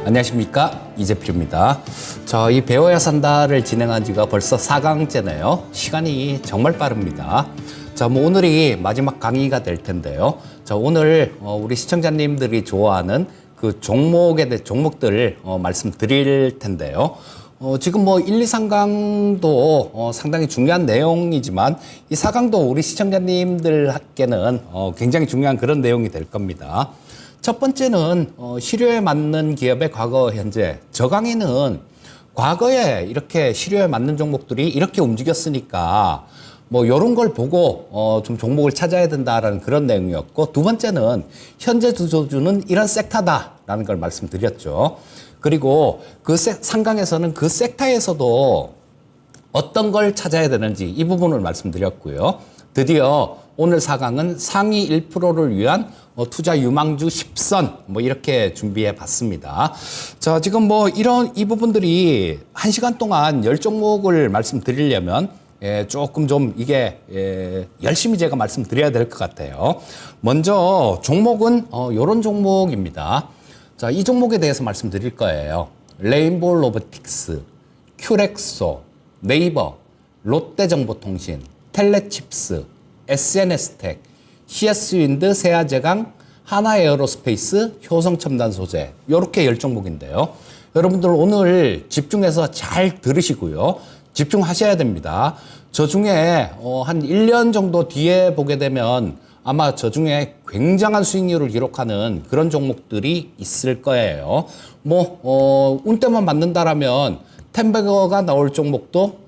안녕하십니까, 이재필입니다. 이 배워야 산다를 진행한 지가 벌써 4강째네요. 시간이 정말 빠릅니다. 오늘이 마지막 강의가 될 텐데요. 오늘 우리 시청자님들이 좋아하는 그 종목들 말씀드릴 텐데요. 지금 1, 2, 3강도 상당히 중요한 내용이지만 이 4강도 우리 시청자님들께는 굉장히 중요한 그런 내용이 될 겁니다. 첫 번째는 실효에 맞는 기업의 과거, 현재. 저 강의는 과거에 이렇게 실효에 맞는 종목들이 이렇게 움직였으니까 요런 걸 보고 좀 종목을 찾아야 된다라는 그런 내용이었고, 두 번째는 현재 주도주는 이런 섹터다라는 걸 말씀드렸죠. 그리고 그 상강에서는 그 섹터에서도 어떤 걸 찾아야 되는지 이 부분을 말씀드렸고요. 드디어 오늘 4강은 상위 1%를 위한 투자 유망주 10선 이렇게 준비해 봤습니다. 지금 이 부분들이 1시간 동안 10종목을 말씀드리려면 조금 좀 이게 열심히 제가 말씀드려야 될 것 같아요. 먼저 종목은 요런 종목입니다. 이 종목에 대해서 말씀드릴 거예요. 레인보우 로보틱스, 큐렉소, 네이버, 롯데정보통신, 텔레칩스, SNS텍, CS윈드, 세아제강, 하나에어로스페이스, 효성첨단소재, 요렇게 10종목인데요. 여러분들 오늘 집중해서 잘 들으시고요. 집중하셔야 됩니다. 저 중에 한 1년 정도 뒤에 보게 되면 아마 저 중에 굉장한 수익률을 기록하는 그런 종목들이 있을 거예요. 운때만 맞는다라면 텐베거가 나올 종목도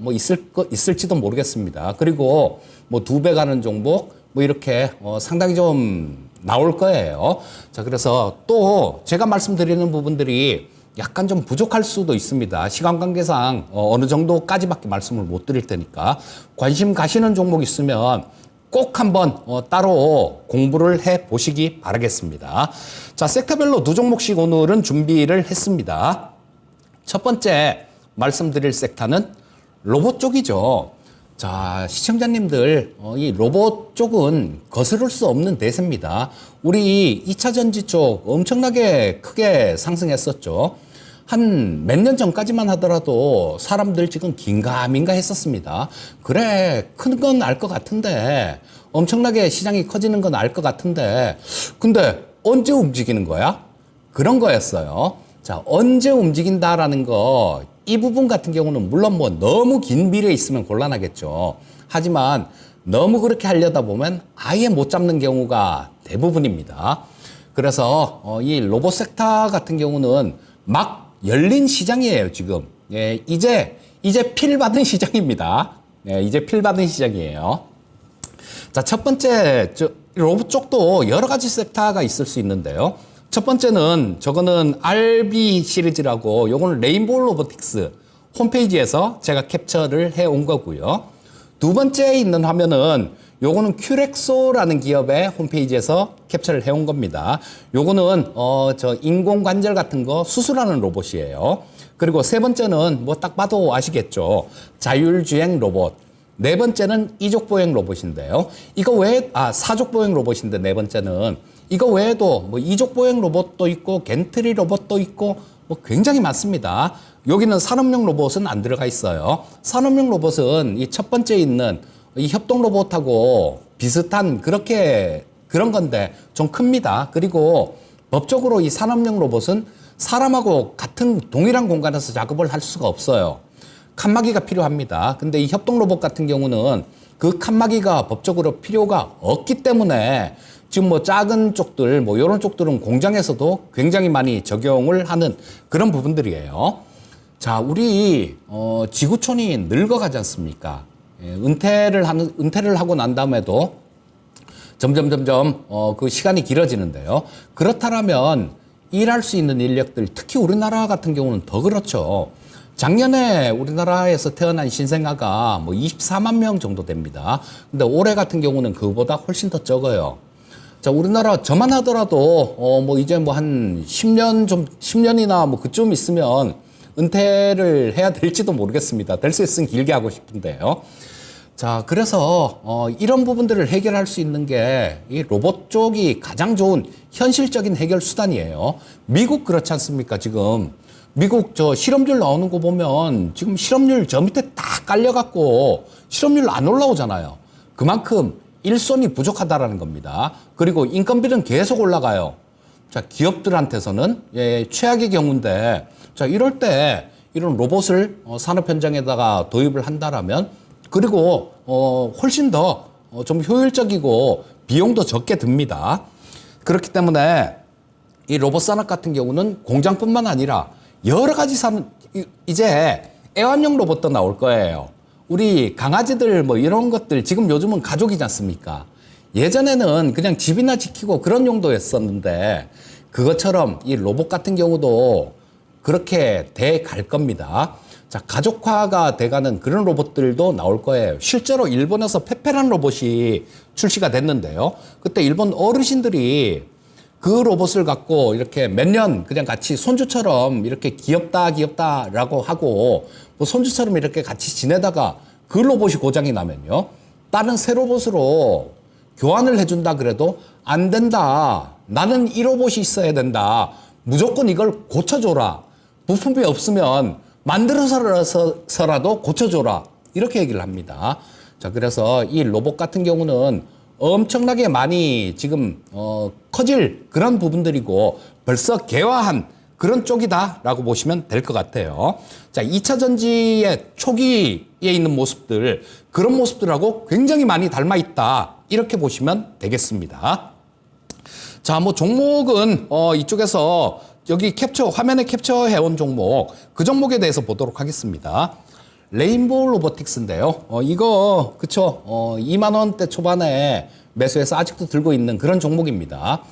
있을지도 모르겠습니다. 그리고 2배 가는 종목 이렇게 상당히 좀 나올 거예요. 그래서 또 제가 말씀드리는 부분들이 약간 좀 부족할 수도 있습니다. 시간 관계상 어느 정도까지밖에 말씀을 못 드릴 테니까 관심 가시는 종목 있으면 꼭 한번 따로 공부를 해 보시기 바라겠습니다. 섹터별로 2종목씩 오늘은 준비를 했습니다. 첫 번째 말씀드릴 섹터는 로봇 쪽이죠. 시청자님들, 이 로봇 쪽은 거스를 수 없는 대세입니다. 우리 2차 전지 쪽 엄청나게 크게 상승했었죠. 한 몇 년 전까지만 하더라도 사람들 지금 긴가민가 했었습니다. 그래, 큰 건 알 것 같은데, 엄청나게 시장이 커지는 건 알 것 같은데, 근데 언제 움직이는 거야? 그런 거였어요. 언제 움직인다라는 거, 이 부분 같은 경우는 물론 너무 긴 미래에 있으면 곤란하겠죠. 하지만 너무 그렇게 하려다 보면 아예 못 잡는 경우가 대부분입니다. 그래서 이 로봇 섹터 같은 경우는 막 열린 시장이에요, 지금. 이제 필 받은 시장입니다. 이제 필 받은 시장이에요. 첫 번째, 로봇 쪽도 여러 가지 섹터가 있을 수 있는데요. 첫 번째는 저거는 RB 시리즈라고, 요거는 레인보우 로보틱스 홈페이지에서 제가 캡처를 해 온 거고요. 두 번째에 있는 화면은 요거는 큐렉소라는 기업의 홈페이지에서 캡처를 해 온 겁니다. 요거는 저 인공관절 같은 거 수술하는 로봇이에요. 그리고 세 번째는 딱 봐도 아시겠죠. 자율주행 로봇. 네 번째는 이족보행 로봇인데요. 이거 외에 사족보행 로봇인데 네 번째는 이거 외에도 이족보행 로봇도 있고 겐트리 로봇도 있고 굉장히 많습니다. 여기는 산업용 로봇은 안 들어가 있어요. 산업용 로봇은 이 첫 번째 있는 이 협동 로봇하고 비슷한 그런 건데 좀 큽니다. 그리고 법적으로 이 산업용 로봇은 사람하고 같은 동일한 공간에서 작업을 할 수가 없어요. 칸막이가 필요합니다. 근데 이 협동 로봇 같은 경우는 그 칸막이가 법적으로 필요가 없기 때문에 지금 작은 쪽들, 요런 쪽들은 공장에서도 굉장히 많이 적용을 하는 그런 부분들이에요. 우리, 지구촌이 늙어가지 않습니까? 은퇴를 하고 난 다음에도 점점, 그 시간이 길어지는데요. 그렇다면 일할 수 있는 인력들, 특히 우리나라 같은 경우는 더 그렇죠. 작년에 우리나라에서 태어난 신생아가 24만 명 정도 됩니다. 근데 올해 같은 경우는 그거보다 훨씬 더 적어요. 우리나라 저만 하더라도 이제 한 10년이나 그쯤 있으면 은퇴를 해야 될지도 모르겠습니다. 될 수 있으면 길게 하고 싶은데요. 자, 그래서 이런 부분들을 해결할 수 있는 게 이 로봇 쪽이 가장 좋은 현실적인 해결 수단이에요. 미국 그렇지 않습니까? 지금 미국 저 실업률 나오는 거 보면 지금 실업률 저 밑에 딱 깔려갖고 실업률 안 올라오잖아요. 그만큼 일손이 부족하다라는 겁니다. 그리고 인건비는 계속 올라가요. 자, 기업들한테서는 최악의 경우인데, 자, 이럴 때 이런 로봇을 산업 현장에다가 도입을 한다라면, 그리고 훨씬 더 좀 효율적이고 비용도 적게 듭니다. 그렇기 때문에 이 로봇 산업 같은 경우는 공장뿐만 아니라 여러 가지 이제 애완용 로봇도 나올 거예요. 우리 강아지들 뭐 이런 것들 지금 요즘은 가족이지 않습니까? 예전에는 그냥 집이나 지키고 그런 용도였었는데 그것처럼 이 로봇 같은 경우도 그렇게 돼 갈 겁니다. 자, 가족화가 돼가는 그런 로봇들도 나올 거예요. 실제로 일본에서 페페란 로봇이 출시가 됐는데요. 그때 일본 어르신들이 그 로봇을 갖고 이렇게 몇 년 그냥 같이 손주처럼 이렇게 귀엽다라고 하고 뭐 손주처럼 이렇게 같이 지내다가 그 로봇이 고장이 나면요. 다른 새 로봇으로 교환을 해준다 그래도 안 된다. 나는 이 로봇이 있어야 된다. 무조건 이걸 고쳐줘라. 부품이 없으면 만들어서라도 고쳐줘라. 이렇게 얘기를 합니다. 자, 그래서 이 로봇 같은 경우는 엄청나게 많이 지금 커질 그런 부분들이고 벌써 개화한 그런 쪽이다라고 보시면 될 것 같아요. 자, 2차 전지의 초기에 있는 모습들, 그런 모습들하고 굉장히 많이 닮아 있다. 이렇게 보시면 되겠습니다. 자, 뭐 종목은 이쪽에서 여기 화면에 캡처해온 종목, 그 종목에 대해서 보도록 하겠습니다. 레인보우 로보틱스인데요. 이거 그쵸? 2만 원대 초반에 매수해서 아직도 들고 있는 그런 종목입니다.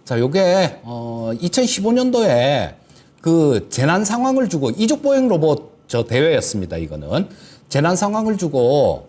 자, 요게 2015년도에 그 재난 상황을 주고 이족 보행 로봇 저 대회였습니다. 이거는 재난 상황을 주고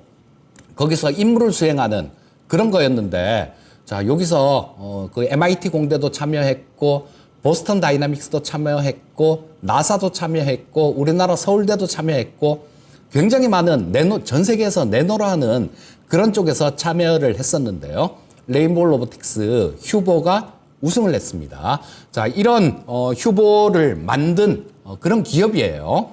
거기서 임무를 수행하는 그런 거였는데, 자, 여기서 그 MIT 공대도 참여했고 보스턴 다이나믹스도 참여했고 나사도 참여했고 우리나라 서울대도 참여했고 굉장히 많은 전 세계에서 내노라 하는 그런 쪽에서 참여를 했었는데요. 레인보우 로보틱스 휴보가 우승을 했습니다. 자, 이런 휴보를 만든 그런 기업이에요.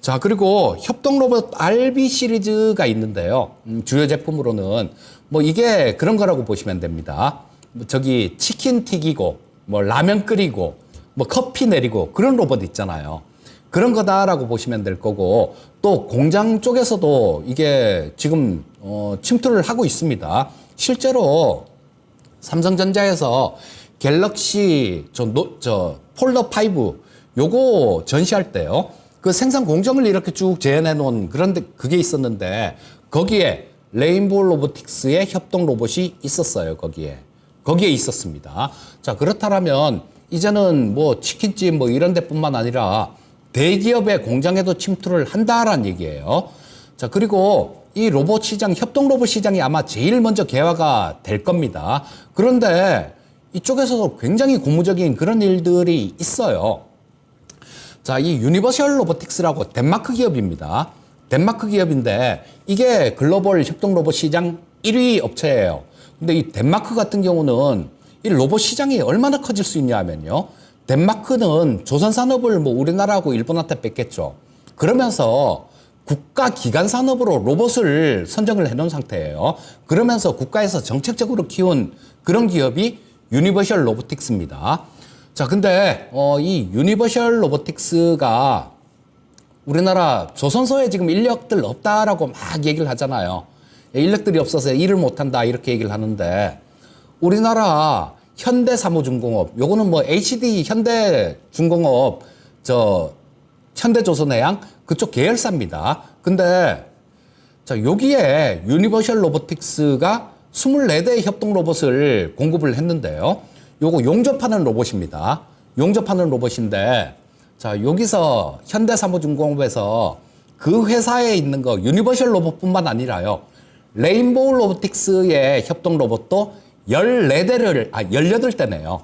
자, 그리고 협동 로봇 RB 시리즈가 있는데요. 주요 제품으로는 뭐 이게 그런 거라고 보시면 됩니다. 저기 치킨 튀기고 뭐 라면 끓이고 뭐 커피 내리고 그런 로봇 있잖아요. 그런 거다라고 보시면 될 거고, 또 공장 쪽에서도 이게 지금 침투를 하고 있습니다. 실제로 삼성전자에서 갤럭시 폴더 5 요거 전시할 때요. 그 생산 공정을 이렇게 쭉 재현해 놓은 그런데 그게 있었는데 거기에 레인보우 로보틱스의 협동 로봇이 있었어요. 거기에 있었습니다. 자, 그렇다면 이제는 뭐 치킨집 뭐 이런 데뿐만 아니라 대기업의 공장에도 침투를 한다라는 얘기예요. 자, 그리고 이 로봇 시장, 협동 로봇 시장이 아마 제일 먼저 개화가 될 겁니다. 그런데 이쪽에서도 굉장히 고무적인 그런 일들이 있어요. 자, 이 유니버셜 로보틱스라고 덴마크 기업입니다. 덴마크 기업인데 이게 글로벌 협동 로봇 시장 1위 업체예요. 근데 이 덴마크 같은 경우는 이 로봇 시장이 얼마나 커질 수 있냐면요. 덴마크는 조선 산업을 뭐 우리나라하고 일본한테 뺏겼죠. 그러면서 국가 기관 산업으로 로봇을 선정을 해놓은 상태예요. 그러면서 국가에서 정책적으로 키운 그런 기업이 유니버셜 로보틱스입니다. 자, 근데 이 유니버셜 로보틱스가 우리나라 조선소에 지금 인력들 없다라고 막 얘기를 하잖아요. 인력들이 없어서 일을 못한다 이렇게 얘기를 하는데, 우리나라 현대사무중공업, 요거는 뭐 HD 현대중공업, 현대조선해양 그쪽 계열사입니다. 근데 자, 여기에 유니버셜 로보틱스가 24대의 협동 로봇을 공급을 했는데요. 요거 용접하는 로봇입니다. 용접하는 로봇인데, 자, 여기서 현대사무중공업에서 그 회사에 있는 거 유니버셜 로봇뿐만 아니라요. 레인보우 로보틱스의 협동 로봇도 18대네요.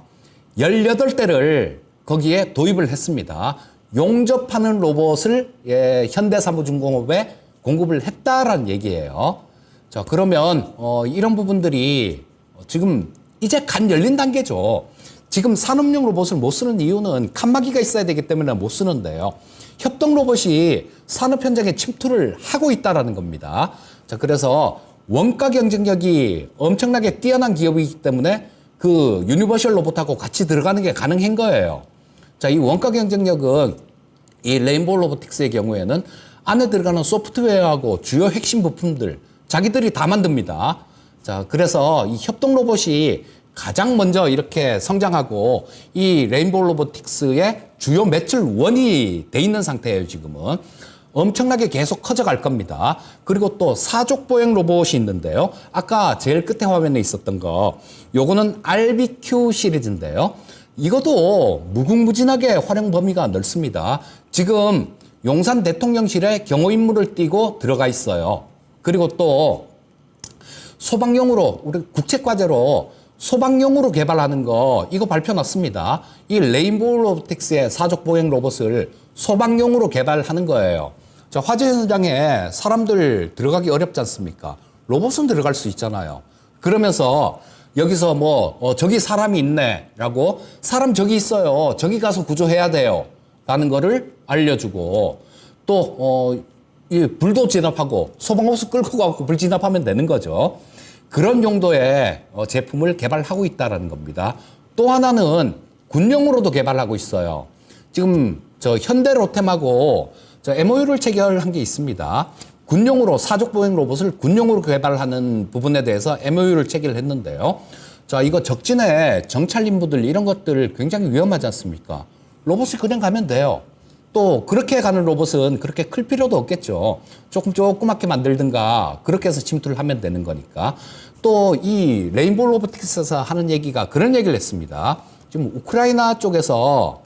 18대를 거기에 도입을 했습니다. 용접하는 로봇을 현대사무중공업에 공급을 했다라는 얘기예요. 자, 그러면 이런 부분들이 지금 이제 간 열린 단계죠. 지금 산업용 로봇을 못 쓰는 이유는 칸막이가 있어야 되기 때문에 못 쓰는데요. 협동 로봇이 산업 현장에 침투를 하고 있다라는 겁니다. 자, 그래서 원가 경쟁력이 엄청나게 뛰어난 기업이기 때문에 그 유니버셜 로봇하고 같이 들어가는 게 가능한 거예요. 자, 이 원가 경쟁력은 이 레인보우 로보틱스의 경우에는 안에 들어가는 소프트웨어하고 주요 핵심 부품들 자기들이 다 만듭니다. 자, 그래서 이 협동 로봇이 가장 먼저 이렇게 성장하고 이 레인보우 로보틱스의 주요 매출원이 돼 있는 상태예요, 지금은. 엄청나게 계속 커져갈 겁니다. 그리고 또 사족 보행 로봇이 있는데요. 아까 제일 끝에 화면에 있었던 거, 요거는 RBQ 시리즈인데요. 이것도 무궁무진하게 활용 범위가 넓습니다. 지금 용산 대통령실에 경호임무를 띠고 들어가 있어요. 그리고 또 소방용으로, 우리 국책과제로 소방용으로 개발하는 거 이거 발표 났습니다. 이 레인보우 로보틱스의 사족 보행 로봇을 소방용으로 개발하는 거예요. 자, 화재 현장에 사람들 들어가기 어렵지 않습니까? 로봇은 들어갈 수 있잖아요. 그러면서 여기서 저기 사람이 있네 라고, 사람 저기 있어요, 저기 가서 구조해야 돼요 라는 거를 알려주고, 또 이 불도 진압하고 소방호스 끌고 가고 불 진압하면 되는 거죠. 그런 용도의 제품을 개발하고 있다는 겁니다. 또 하나는 군용으로도 개발하고 있어요. 지금 저 현대로템하고 저 MOU를 체결한 게 있습니다. 군용으로 사족 보행 로봇을 군용으로 개발하는 부분에 대해서 MOU를 체결했는데요. 자, 이거 적진에 정찰 인부들 이런 것들 굉장히 위험하지 않습니까? 로봇을 그냥 가면 돼요. 또 그렇게 가는 로봇은 그렇게 클 필요도 없겠죠. 조그맣게 만들든가 그렇게 해서 침투를 하면 되는 거니까. 또 이 레인보우 로보틱스에서 하는 얘기가 그런 얘기를 했습니다. 지금 우크라이나 쪽에서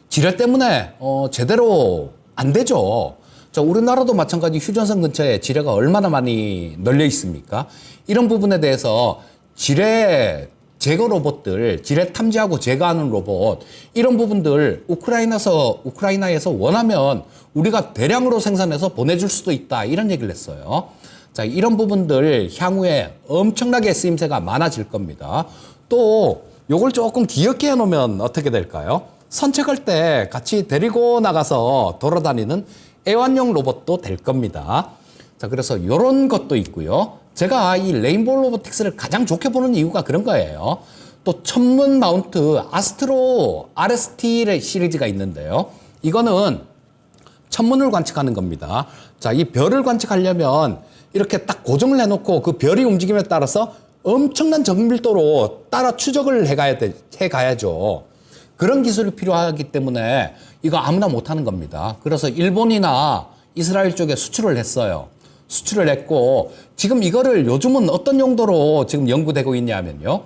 지뢰 때문에 제대로 안 되죠. 자, 우리나라도 마찬가지 휴전선 근처에 지뢰가 얼마나 많이 널려 있습니까? 이런 부분에 대해서 지뢰 제거 로봇들, 지뢰 탐지하고 제거하는 로봇, 이런 부분들 우크라이나에서 원하면 우리가 대량으로 생산해서 보내줄 수도 있다, 이런 얘기를 했어요. 자, 이런 부분들 향후에 엄청나게 쓰임새가 많아질 겁니다. 또 요걸 조금 귀엽게 해놓으면 어떻게 될까요? 산책할 때 같이 데리고 나가서 돌아다니는 애완용 로봇도 될 겁니다. 자, 그래서 이런 것도 있고요. 제가 이 레인보우 로보틱스를 가장 좋게 보는 이유가 그런 거예요. 또 천문 마운트 아스트로 RST 시리즈가 있는데요. 이거는 천문을 관측하는 겁니다. 자, 이 별을 관측하려면 이렇게 딱 고정을 해놓고 그 별이 움직임에 따라서 엄청난 정밀도로 따라 추적을 해가야죠. 그런 기술이 필요하기 때문에 이거 아무나 못하는 겁니다. 그래서 일본이나 이스라엘 쪽에 수출을 했어요. 수출을 했고, 지금 이거를 요즘은 어떤 용도로 지금 연구되고 있냐면요.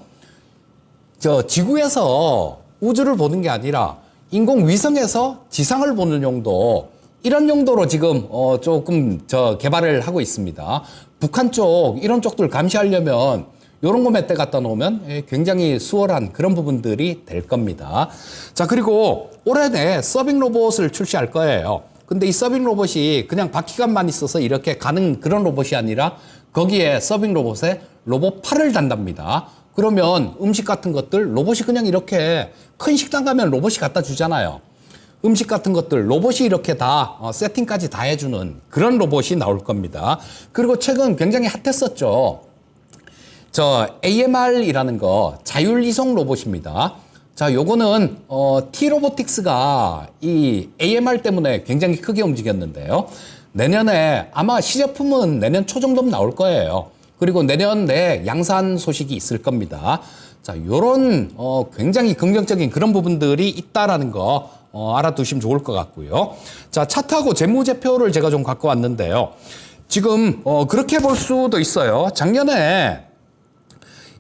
지구에서 우주를 보는 게 아니라 인공위성에서 지상을 보는 용도, 이런 용도로 지금 조금 개발을 하고 있습니다. 북한 쪽, 이런 쪽들 감시하려면 이런 거 몇 대 갖다 놓으면 굉장히 수월한 그런 부분들이 될 겁니다. 자, 그리고 올해 내 서빙 로봇을 출시할 거예요. 근데 이 서빙 로봇이 그냥 바퀴감만 있어서 이렇게 가는 그런 로봇이 아니라 거기에 서빙 로봇에 로봇 팔을 단답니다. 그러면 음식 같은 것들 로봇이 그냥 이렇게, 큰 식당 가면 로봇이 갖다 주잖아요. 음식 같은 것들 로봇이 이렇게 다 세팅까지 다 해주는 그런 로봇이 나올 겁니다. 그리고 최근 굉장히 핫했었죠. AMR이라는 거, 자율이송 로봇입니다. 자, 요거는 T-로보틱스가 이 AMR 때문에 굉장히 크게 움직였는데요. 내년에 아마 시제품은 내년 초 정도면 나올 거예요. 그리고 내년 내 양산 소식이 있을 겁니다. 자, 요런 굉장히 긍정적인 그런 부분들이 있다라는 거 알아두시면 좋을 것 같고요. 자, 차트하고 재무제표를 제가 좀 갖고 왔는데요. 지금 그렇게 볼 수도 있어요. 작년에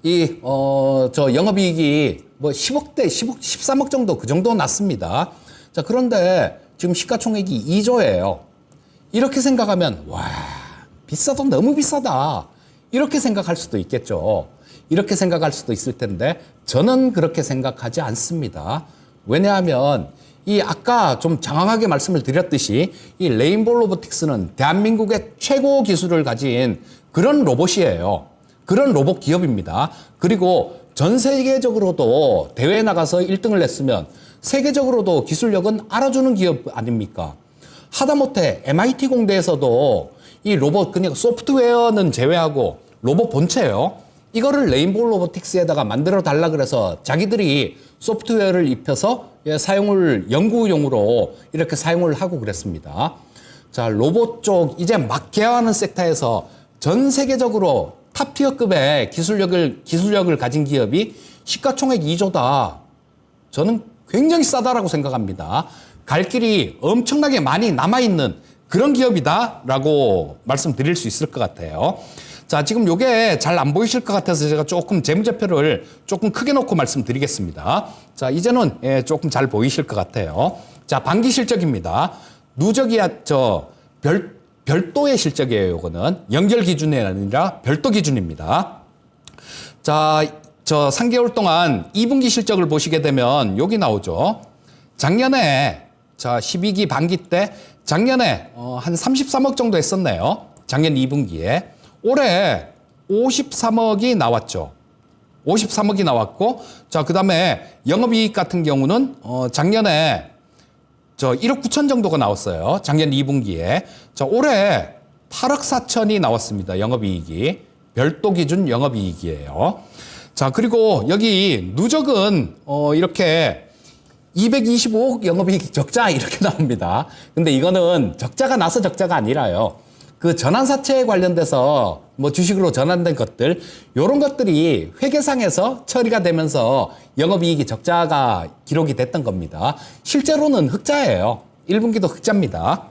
영업이익이 10억대, 13억 정도, 그 정도 났습니다. 자, 그런데 지금 시가총액이 2조예요. 이렇게 생각하면, 와, 비싸도 너무 비싸다. 이렇게 생각할 수도 있겠죠. 이렇게 생각할 수도 있을 텐데, 저는 그렇게 생각하지 않습니다. 왜냐하면, 이 아까 좀 장황하게 말씀을 드렸듯이 이 레인보우 로보틱스는 대한민국의 최고 기술을 가진 그런 로봇이에요. 그런 로봇 기업입니다. 그리고 전 세계적으로도 대회에 나가서 1등을 냈으면 세계적으로도 기술력은 알아주는 기업 아닙니까? 하다못해 MIT 공대에서도 이 로봇 그냥 소프트웨어는 제외하고 로봇 본체요. 이거를 레인보우 로보틱스에다가 만들어 달라 그래서 자기들이 소프트웨어를 입혀서 사용을 연구용으로 이렇게 사용을 하고 그랬습니다. 자, 로봇 쪽 이제 막 개화하는 섹터에서 전 세계적으로 탑티어급의 기술력을 가진 기업이 시가총액 2조다. 저는 굉장히 싸다라고 생각합니다. 갈 길이 엄청나게 많이 남아있는 그런 기업이다라고 말씀드릴 수 있을 것 같아요. 자, 지금 요게 잘 안 보이실 것 같아서 제가 조금 재무제표를 조금 크게 놓고 말씀드리겠습니다. 자, 이제는 조금 잘 보이실 것 같아요. 자, 반기 실적입니다. 누적이야, 별도의 실적이에요, 요거는. 연결 기준이 아니라 별도 기준입니다. 자, 3개월 동안 2분기 실적을 보시게 되면 여기 나오죠. 작년에, 12기 반기 때 작년에 한 33억 정도 했었네요. 작년 2분기에. 올해 53억이 나왔죠. 53억이 나왔고, 자, 그 다음에 영업이익 같은 경우는, 작년에 1억 9천 정도가 나왔어요. 작년 2분기에. 자, 올해 8억 4천이 나왔습니다. 영업이익이. 별도 기준 영업이익이에요. 자, 그리고 여기 누적은, 이렇게 225억 영업이익 적자 이렇게 나옵니다. 근데 이거는 적자가 나서 적자가 아니라요. 그 전환사채에 관련돼서 뭐 주식으로 전환된 것들, 요런 것들이 회계상에서 처리가 되면서 영업이익이 적자가 기록이 됐던 겁니다. 실제로는 흑자예요. 1분기도 흑자입니다.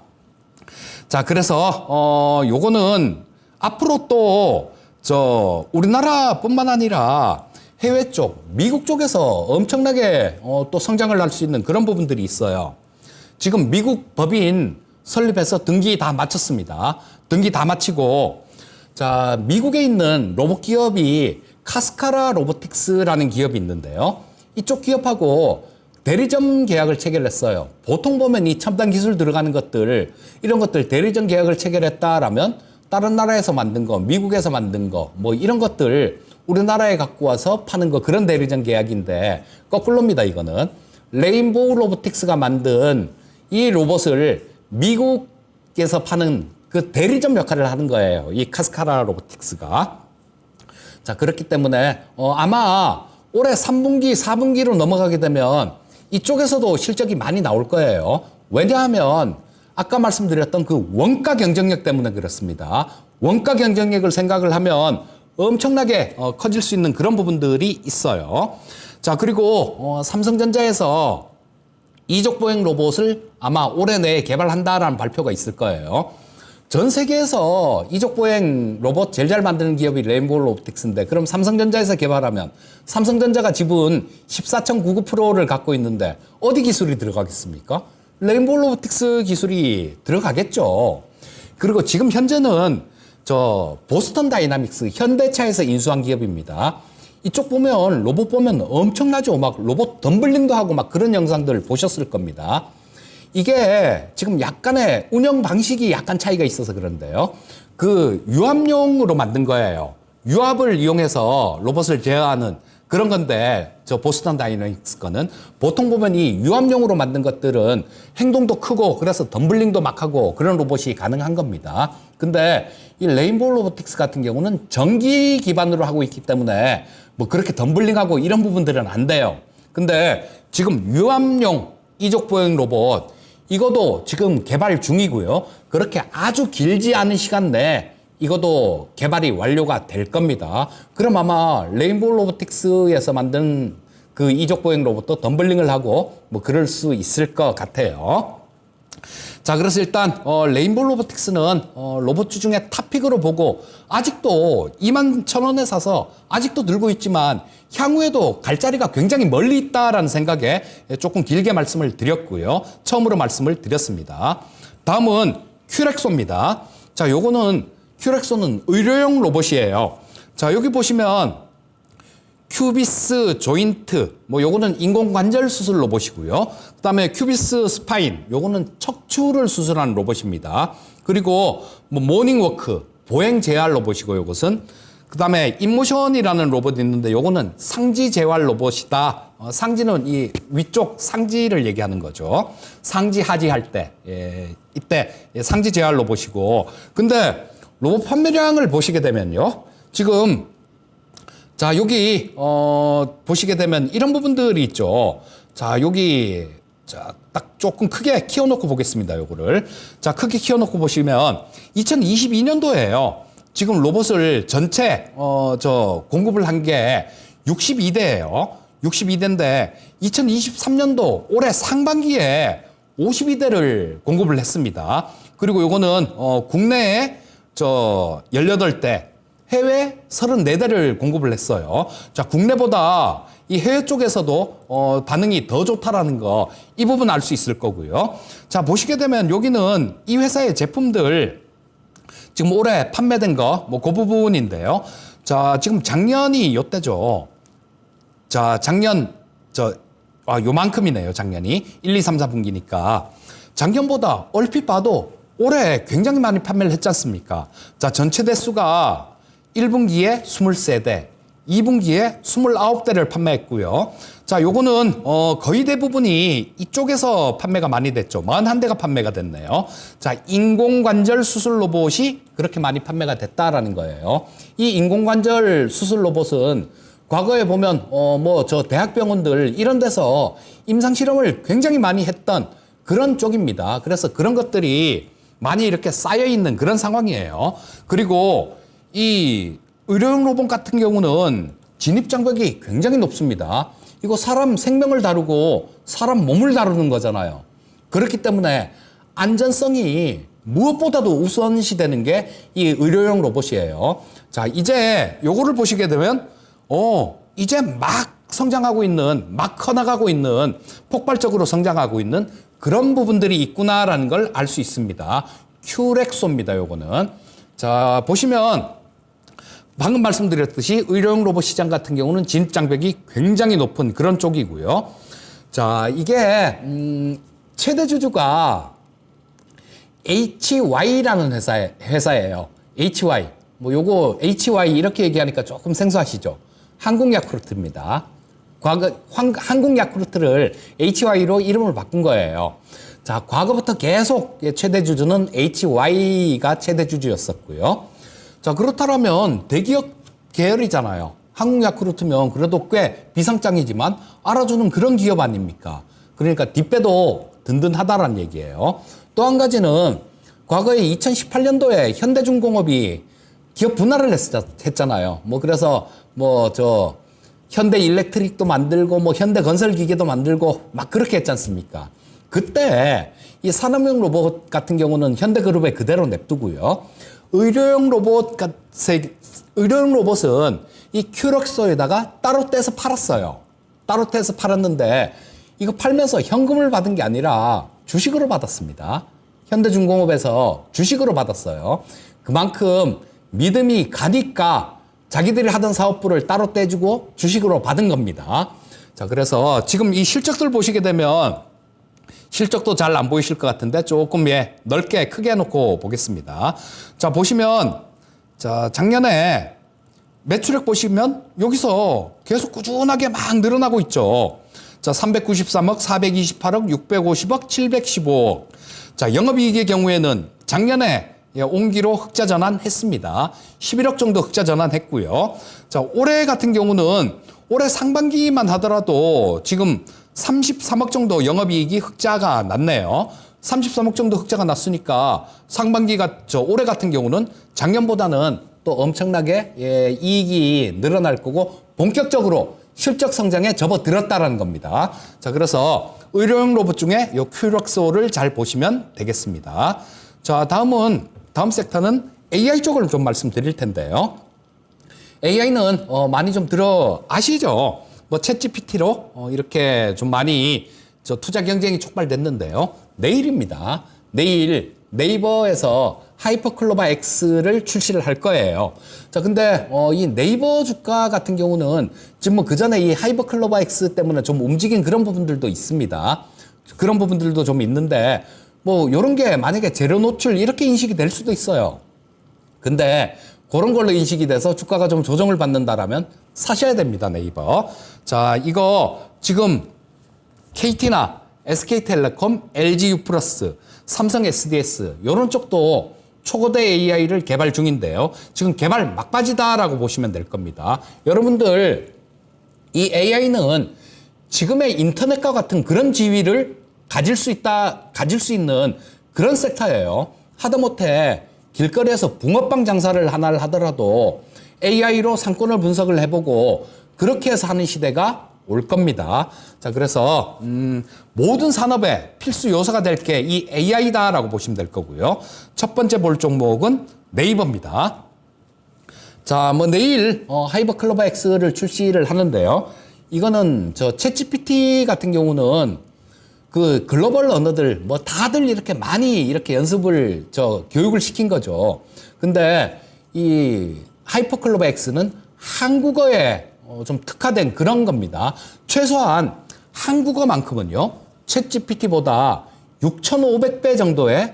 자, 그래서 요거는 앞으로 또 우리나라뿐만 아니라 해외 쪽, 미국 쪽에서 엄청나게 또 성장을 할 수 있는 그런 부분들이 있어요. 지금 미국 법인 설립해서 등기 다 마쳤습니다. 등기 다 마치고, 자, 미국에 있는 로봇 기업이 카스카라 로보틱스라는 기업이 있는데요. 이쪽 기업하고 대리점 계약을 체결했어요. 보통 보면 이 첨단 기술 들어가는 것들, 이런 것들 대리점 계약을 체결했다라면 다른 나라에서 만든 거, 미국에서 만든 거, 뭐 이런 것들 우리나라에 갖고 와서 파는 거, 그런 대리점 계약인데 거꾸로입니다, 이거는. 레인보우 로보틱스가 만든 이 로봇을 미국에서 파는 그 대리점 역할을 하는 거예요. 이 카스카라 로보틱스가. 자, 그렇기 때문에 아마 올해 3분기, 4분기로 넘어가게 되면 이쪽에서도 실적이 많이 나올 거예요. 왜냐하면 아까 말씀드렸던 그 원가 경쟁력 때문에 그렇습니다. 원가 경쟁력을 생각을 하면 엄청나게 커질 수 있는 그런 부분들이 있어요. 자, 그리고 삼성전자에서 이족보행 로봇을 아마 올해 내에 개발한다라는 발표가 있을 거예요. 전 세계에서 이족보행 로봇 제일 잘 만드는 기업이 레인보우 로보틱스인데, 그럼 삼성전자에서 개발하면 삼성전자가 지분 14.99%를 갖고 있는데 어디 기술이 들어가겠습니까? 레인보우 로보틱스 기술이 들어가겠죠. 그리고 지금 현재는 보스턴 다이나믹스, 현대차에서 인수한 기업입니다. 이쪽 보면 로봇 보면 엄청나죠. 막 로봇 덤블링도 하고 막 그런 영상들 보셨을 겁니다. 이게 지금 약간의 운영 방식이 약간 차이가 있어서 그런데요. 그 유압용으로 만든 거예요. 유압을 이용해서 로봇을 제어하는 그런 건데, 보스턴 다이나믹스 거는 보통 보면 이 유압용으로 만든 것들은 행동도 크고 그래서 덤블링도 막 하고 그런 로봇이 가능한 겁니다. 근데 이 레인보우 로보틱스 같은 경우는 전기 기반으로 하고 있기 때문에 뭐 그렇게 덤블링하고 이런 부분들은 안 돼요. 근데 지금 유압용 이족보행 로봇, 이것도 지금 개발 중이고요. 그렇게 아주 길지 않은 시간 내에 이것도 개발이 완료가 될 겁니다. 그럼 아마 레인보우 로보틱스에서 만든 그 이족보행 로봇도 덤블링을 하고 뭐 그럴 수 있을 것 같아요. 자, 그래서 일단 레인보우 로보틱스는 로봇주 중에 탑픽으로 보고, 아직도 21,000원에 사서 아직도 들고 있지만 향후에도 갈 자리가 굉장히 멀리 있다라는 생각에 조금 길게 말씀을 드렸고요. 처음으로 말씀을 드렸습니다. 다음은 큐렉소입니다. 자, 요거는 큐렉소는 의료용 로봇이에요. 자, 여기 보시면 큐비스 조인트, 뭐 요거는 인공관절 수술 로봇이고요. 그다음에 큐비스 스파인, 요거는 척추를 수술하는 로봇입니다. 그리고 뭐 모닝워크, 보행 재활 로봇이고 요것은 그다음에 인모션이라는 로봇이 있는데 요거는 상지 재활 로봇이다. 상지는 이 위쪽 상지를 얘기하는 거죠. 상지 하지 할 때, 이때 상지 재활 로봇이고. 근데 로봇 판매량을 보시게 되면요, 지금 자 여기 보시게 되면 이런 부분들이 있죠. 자 여기 자 딱 조금 크게 키워놓고 보겠습니다. 요거를 자 크게 키워놓고 보시면 2022년도에요. 지금 로봇을 전체 공급을 한 게 62대예요. 62대인데 2023년도 올해 상반기에 52대를 공급을 했습니다. 그리고 요거는 국내에 18대, 해외 34대를 공급을 했어요. 자, 국내보다 이 해외 쪽에서도 반응이 더 좋다라는 거, 이 부분 알 수 있을 거고요. 자, 보시게 되면 여기는 이 회사의 제품들 지금 올해 판매된 거, 뭐 그 부분인데요. 자, 지금 작년이 요때죠. 자, 작년, 요만큼이네요, 작년이. 1, 2, 3, 4분기니까. 작년보다 얼핏 봐도 올해 굉장히 많이 판매를 했지 않습니까? 자, 전체 대수가 1분기에 23대, 2분기에 29대를 판매했고요. 자, 요거는 거의 대부분이 이쪽에서 판매가 많이 됐죠. 41대가 판매가 됐네요. 자, 인공관절 수술 로봇이 그렇게 많이 판매가 됐다라는 거예요. 이 인공관절 수술 로봇은 과거에 보면 대학병원들 이런 데서 임상 실험을 굉장히 많이 했던 그런 쪽입니다. 그래서 그런 것들이 많이 이렇게 쌓여 있는 그런 상황이에요. 그리고 이 의료용 로봇 같은 경우는 진입 장벽이 굉장히 높습니다. 이거 사람 생명을 다루고 사람 몸을 다루는 거잖아요. 그렇기 때문에 안전성이 무엇보다도 우선시 되는 게 이 의료용 로봇이에요. 자, 이제 요거를 보시게 되면 이제 막 성장하고 있는, 막 커나가고 있는, 폭발적으로 성장하고 있는 그런 부분들이 있구나라는 걸 알 수 있습니다. 큐렉소입니다, 요거는. 자, 보시면 방금 말씀드렸듯이 의료용 로봇 시장 같은 경우는 진입 장벽이 굉장히 높은 그런 쪽이고요. 자, 이게 최대 주주가 HY라는 회사예요. HY. 뭐 요거 HY 이렇게 얘기하니까 조금 생소하시죠? 한국야쿠르트입니다. 과거 한국야쿠르트를 HY로 이름을 바꾼 거예요. 자, 과거부터 계속 최대 주주는 HY가 최대 주주였었고요. 자, 그렇다면 대기업 계열이잖아요. 한국야쿠르트면 그래도 꽤 비상장이지만 알아주는 그런 기업 아닙니까? 그러니까 뒷배도 든든하다라는 얘기예요. 또 한 가지는 과거에 2018년도에 현대중공업이 기업 분할을 했잖아요. 그래서 현대일렉트릭도 만들고 현대건설기계도 만들고 막 그렇게 했지 않습니까? 그때 이 산업용 로봇 같은 경우는 현대그룹에 그대로 냅두고요. 의료용 로봇은 이 큐렉소에다가 따로 떼서 팔았어요. 따로 떼서 팔았는데 이거 팔면서 현금을 받은 게 아니라 주식으로 받았습니다. 현대중공업에서 주식으로 받았어요. 그만큼 믿음이 가니까 자기들이 하던 사업부를 따로 떼주고 주식으로 받은 겁니다. 자, 그래서 지금 이 실적들 보시게 되면 실적도 잘 안 보이실 것 같은데 조금 넓게 크게 해놓고 보겠습니다. 자, 보시면 자, 작년에 매출액 보시면 여기서 계속 꾸준하게 막 늘어나고 있죠. 자, 393억, 428억, 650억, 715억. 자, 영업이익의 경우에는 작년에 온기로 흑자 전환했습니다. 11억 정도 흑자 전환했고요. 자, 올해 같은 경우는 올해 상반기만 하더라도 지금 33억 정도 영업이익이 흑자가 났네요. 33억 정도 흑자가 났으니까 상반기가 올해 같은 경우는 작년보다는 또 엄청나게 이익이 늘어날 거고 본격적으로 실적 성장에 접어들었다라는 겁니다. 자, 그래서 의료용 로봇 중에 이 큐렉소를 잘 보시면 되겠습니다. 자, 다음 섹터는 AI 쪽을 좀 말씀드릴 텐데요. AI는 많이 좀 아시죠? 챗GPT로 이렇게 좀 많이 투자 경쟁이 촉발됐는데요. 내일입니다. 내일 네이버에서 하이퍼클로바 X를 출시를 할 거예요. 자, 근데 이 네이버 주가 같은 경우는 지금 뭐 그전에 이 하이퍼클로바 X 때문에 좀 움직인 그런 부분들도 있습니다. 그런 부분들도 좀 있는데 뭐 요런 게 만약에 재료 노출 이렇게 인식이 될 수도 있어요. 근데 그런 걸로 인식이 돼서 주가가 좀 조정을 받는다라면 사셔야 됩니다, 네이버. 자, 이거 지금 KT나 SK텔레콤, LGU+, 삼성 SDS 이런 쪽도 초거대 AI를 개발 중인데요. 지금 개발 막바지다라고 보시면 될 겁니다. 여러분들 이 AI는 지금의 인터넷과 같은 그런 지위를 가질 수 있는 그런 섹터예요. 하다못해 길거리에서 붕어빵 장사를 하나를 하더라도 AI로 상권을 분석을 해보고 그렇게 해서 하는 시대가 올 겁니다. 자, 그래서 모든 산업의 필수 요소가 될 게 이 AI다라고 보시면 될 거고요. 첫 번째 볼 종목은 네이버입니다. 자, 뭐 내일 하이퍼클로바 X를 출시를 하는데요. 이거는 저 챗GPT 같은 경우는 그 글로벌 언어들 뭐 다들 이렇게 많이 이렇게 연습을 교육을 시킨 거죠. 근데 이 하이퍼클로바 X는 한국어에 좀 특화된 그런 겁니다. 최소한 한국어만큼은요, 챗GPT보다 6,500배 정도의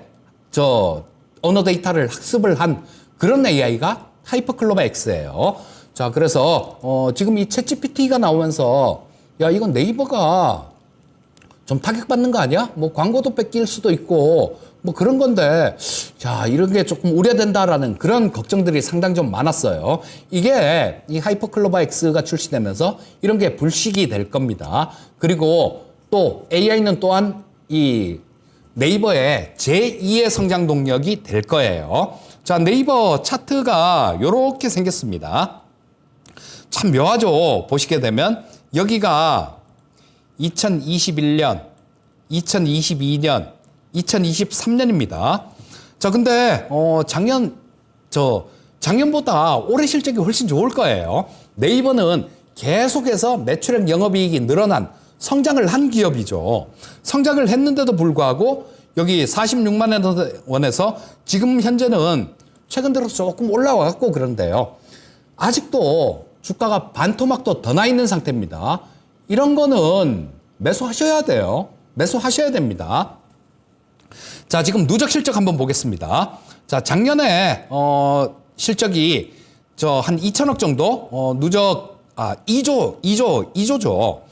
언어 데이터를 학습을 한 그런 AI가 하이퍼클로바 X예요. 자, 그래서 지금 이 챗GPT가 나오면서 야, 이건 네이버가 좀 타격받는 거 아니야? 뭐 광고도 뺏길 수도 있고 뭐 그런 건데, 자, 이런 게 조금 우려된다라는 그런 걱정들이 상당히 좀 많았어요. 이게 이 하이퍼클로바 X가 출시되면서 이런 게 불식이 될 겁니다. 그리고 또 AI는 또한 이 네이버의 제2의 성장 동력이 될 거예요. 자, 네이버 차트가 이렇게 생겼습니다. 참 묘하죠. 보시게 되면 여기가 2021년, 2022년, 2023년입니다. 자, 근데 작년보다 올해 실적이 훨씬 좋을 거예요. 네이버는 계속해서 매출액 영업이익이 늘어난 성장을 한 기업이죠. 성장을 했는데도 불구하고 여기 46만 원에서 지금 현재는 최근 들어서 조금 올라와 갖고 그런데요. 아직도 주가가 반토막도 더 나 있는 상태입니다. 이런 거는 매수하셔야 돼요. 매수하셔야 됩니다. 자, 지금 누적 실적 한번 보겠습니다. 자, 작년에 실적이 한 2천억 정도 누적 2조죠.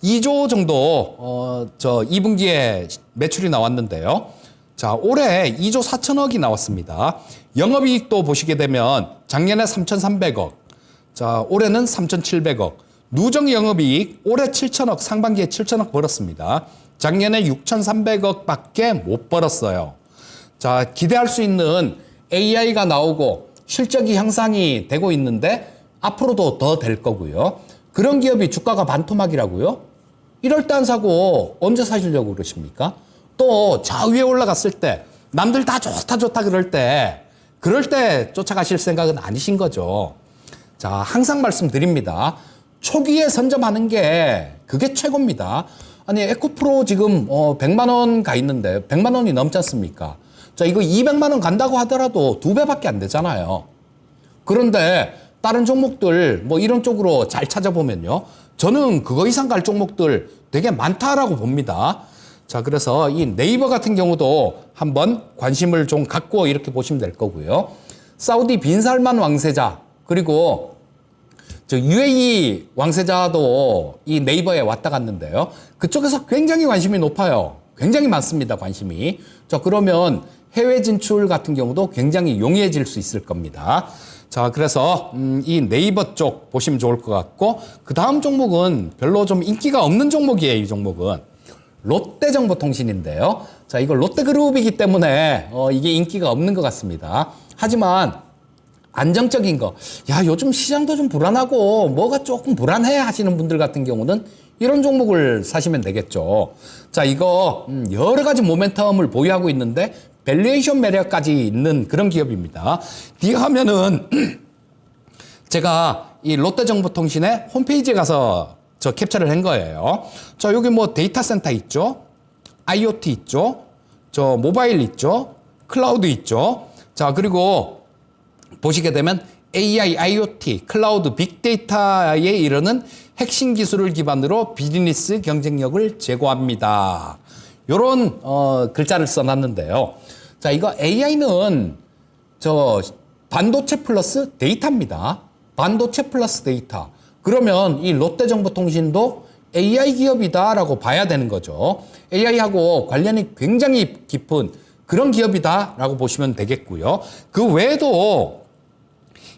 2조 정도 2분기에 매출이 나왔는데요. 자, 올해 2조 4천억이 나왔습니다. 영업이익도 보시게 되면 작년에 3,300억, 자, 올해는 3,700억. 누적 영업이익 올해 7천억, 상반기에 7천억 벌었습니다. 작년에 6,300억 밖에 못 벌었어요. 자, 기대할 수 있는 AI가 나오고 실적이 향상이 되고 있는데 앞으로도 더 될 거고요. 그런 기업이 주가가 반토막이라고요? 이럴 때 안 사고 언제 사시려고 그러십니까? 또 좌위에 올라갔을 때 남들 다 좋다 그럴 때 쫓아가실 생각은 아니신 거죠. 자, 항상 말씀드립니다. 초기에 선점하는 게 그게 최고입니다. 아니, 에코프로 지금 100만 원 가 있는데 100만 원이 넘지 않습니까? 자, 이거 200만 원 간다고 하더라도 2배밖에 안 되잖아요. 그런데 다른 종목들 뭐 이런 쪽으로 잘 찾아보면요, 저는 그거 이상 갈 종목들 되게 많다라고 봅니다. 자, 그래서 이 네이버 같은 경우도 한번 관심을 좀 갖고 이렇게 보시면 될 거고요. 사우디 빈살만 왕세자, 그리고 UAE 왕세자도 이 네이버에 왔다 갔는데요. 그쪽에서 굉장히 관심이 높아요. 굉장히 많습니다, 관심이. 자, 그러면 해외 진출 같은 경우도 굉장히 용이해질 수 있을 겁니다. 자, 그래서 이 네이버 쪽 보시면 좋을 것 같고, 그 다음 종목은 별로 좀 인기가 없는 종목이에요. 이 종목은 롯데정보통신인데요. 자, 이거 롯데그룹이기 때문에 이게 인기가 없는 것 같습니다. 하지만 안정적인 거, 야, 요즘 시장도 좀 불안하고 뭐가 조금 불안해 하시는 분들 같은 경우는 이런 종목을 사시면 되겠죠. 자, 이거 여러 가지 모멘텀을 보유하고 있는데 밸류에이션 매력까지 있는 그런 기업입니다. 뒤에 화면은 제가 이 롯데정보통신의 홈페이지에 가서 캡처를 한 거예요. 여기 뭐 데이터 센터 있죠, IoT 있죠, 모바일 있죠, 클라우드 있죠. 자, 그리고 보시게 되면 AI, IoT, 클라우드, 빅데이터에 이르는 핵심 기술을 기반으로 비즈니스 경쟁력을 제고합니다. 요런 글자를 써놨는데요. 자, 이거 AI는 반도체 플러스 데이터입니다. 반도체 플러스 데이터. 그러면 이 롯데정보통신도 AI 기업이다라고 봐야 되는 거죠. AI하고 관련이 굉장히 깊은 그런 기업이다라고 보시면 되겠고요. 그 외에도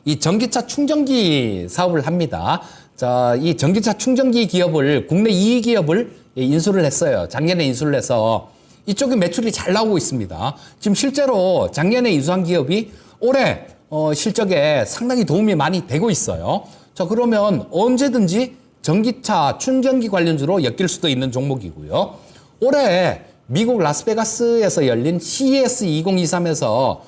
이 전기차 충전기 사업을 합니다. 자, 이 전기차 충전기 기업을 국내 2위 기업을 인수를 했어요. 작년에 인수를 해서 이쪽에 매출이 잘 나오고 있습니다. 지금 실제로 작년에 인수한 기업이 올해 실적에 상당히 도움이 많이 되고 있어요. 자, 그러면 언제든지 전기차 충전기 관련주로 엮일 수도 있는 종목이고요. 올해 미국 라스베가스에서 열린 CES 2023에서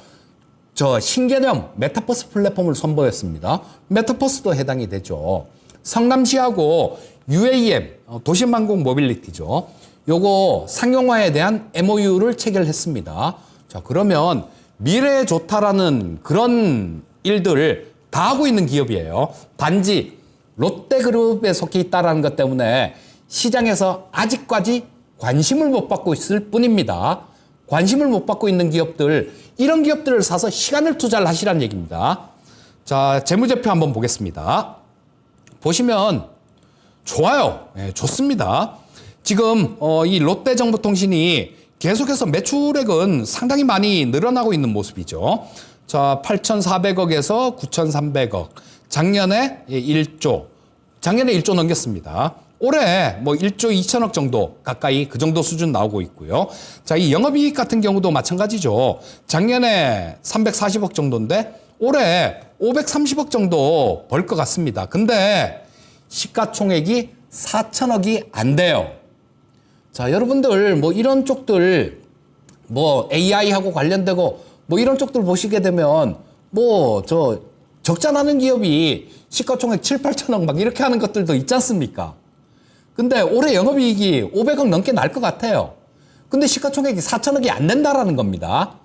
신개념 메타버스 플랫폼을 선보였습니다. 메타버스도 해당이 되죠. 성남시하고 UAM, 도심항공 모빌리티죠. 요거 상용화에 대한 MOU를 체결했습니다. 자, 그러면 미래에 좋다라는 그런 일들을 다 하고 있는 기업이에요. 단지 롯데그룹에 속해 있다는 것 때문에 시장에서 아직까지 관심을 못 받고 있을 뿐입니다. 관심을 못 받고 있는 기업들, 이런 기업들을 사서 시간을 투자를 하시라는 얘기입니다. 자, 재무제표 한번 보겠습니다. 보시면 좋아요. 네, 좋습니다. 지금 이 롯데정보통신이 계속해서 매출액은 상당히 많이 늘어나고 있는 모습이죠. 자, 8,400억에서 9,300억. 작년에 1조. 작년에 1조 넘겼습니다. 올해 1조 2천억 정도 가까이 그 정도 수준 나오고 있고요. 자, 이 영업이익 같은 경우도 마찬가지죠. 작년에 340억 정도인데 올해 530억 정도 벌 것 같습니다. 근데 시가총액이 4천억이 안 돼요. 자, 여러분들 이런 쪽들 AI하고 관련되고 이런 쪽들 보시게 되면 적자 나는 기업이 시가총액 7, 8천억 막 이렇게 하는 것들도 있지 않습니까? 근데 올해 영업이익이 500억 넘게 날 것 같아요. 근데 시가총액이 4천억이 안 된다라는 겁니다.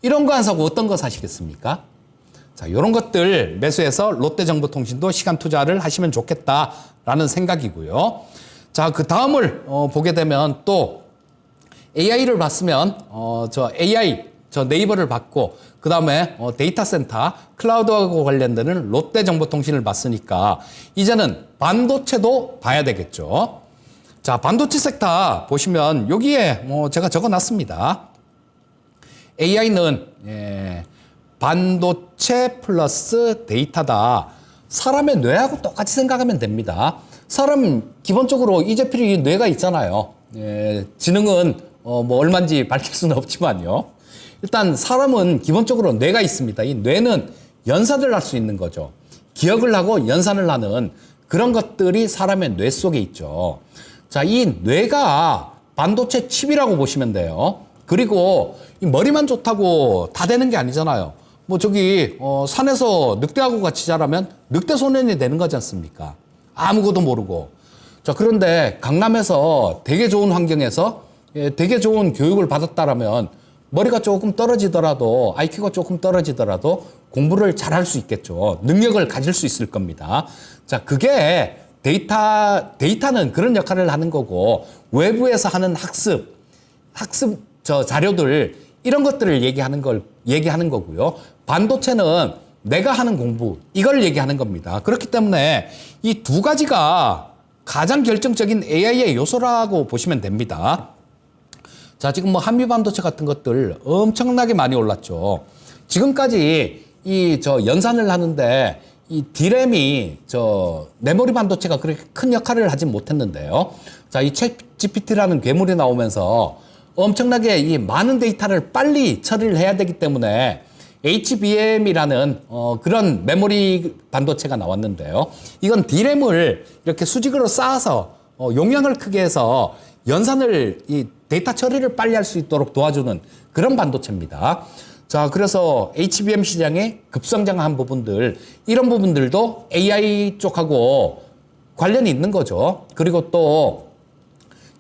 이런 거 안 사고 어떤 거 사시겠습니까? 자, 이런 것들 매수해서 롯데정보통신도 시간 투자를 하시면 좋겠다라는 생각이고요. 자, 그 다음을 보게 되면 또 AI를 봤으면 네이버를 봤고 그 다음에 데이터 센터, 클라우드하고 관련되는 롯데정보통신을 봤으니까 이제는 반도체도 봐야 되겠죠. 자, 반도체 섹터 보시면 여기에 제가 적어놨습니다. AI는 반도체 플러스 데이터다. 사람의 뇌하고 똑같이 생각하면 됩니다. 사람 기본적으로 이재필이 뇌가 있잖아요. 지능은 얼마인지 밝힐 수는 없지만요. 일단 사람은 기본적으로 뇌가 있습니다. 이 뇌는 연산을 할 수 있는 거죠. 기억을 하고 연산을 하는 그런 것들이 사람의 뇌 속에 있죠. 자, 이 뇌가 반도체 칩이라고 보시면 돼요. 그리고 이 머리만 좋다고 다 되는 게 아니잖아요. 산에서 늑대하고 같이 자라면 늑대 소년이 되는 거지 않습니까? 아무것도 모르고. 자, 그런데 강남에서 되게 좋은 환경에서 되게 좋은 교육을 받았다라면 머리가 조금 떨어지더라도 IQ가 조금 떨어지더라도 공부를 잘할 수 있겠죠. 능력을 가질 수 있을 겁니다. 자, 그게 데이터는 그런 역할을 하는 거고 외부에서 하는 학습 자료들 이런 것들을 얘기하는 거고요. 반도체는 내가 하는 공부 이걸 얘기하는 겁니다. 그렇기 때문에 이 두 가지가 가장 결정적인 AI의 요소라고 보시면 됩니다. 자, 지금 한미 반도체 같은 것들 엄청나게 많이 올랐죠. 지금까지 연산을 하는데 이 D램이 메모리 반도체가 그렇게 큰 역할을 하진 못했는데요. 자, 이 챗GPT라는 괴물이 나오면서 엄청나게 이 많은 데이터를 빨리 처리를 해야 되기 때문에 HBM이라는 그런 메모리 반도체가 나왔는데요. 이건 D램을 이렇게 수직으로 쌓아서 용량을 크게 해서 이 데이터 처리를 빨리 할 수 있도록 도와주는 그런 반도체입니다. 자, 그래서 HBM 시장의 급성장한 부분들, 이런 부분들도 AI 쪽하고 관련이 있는 거죠. 그리고 또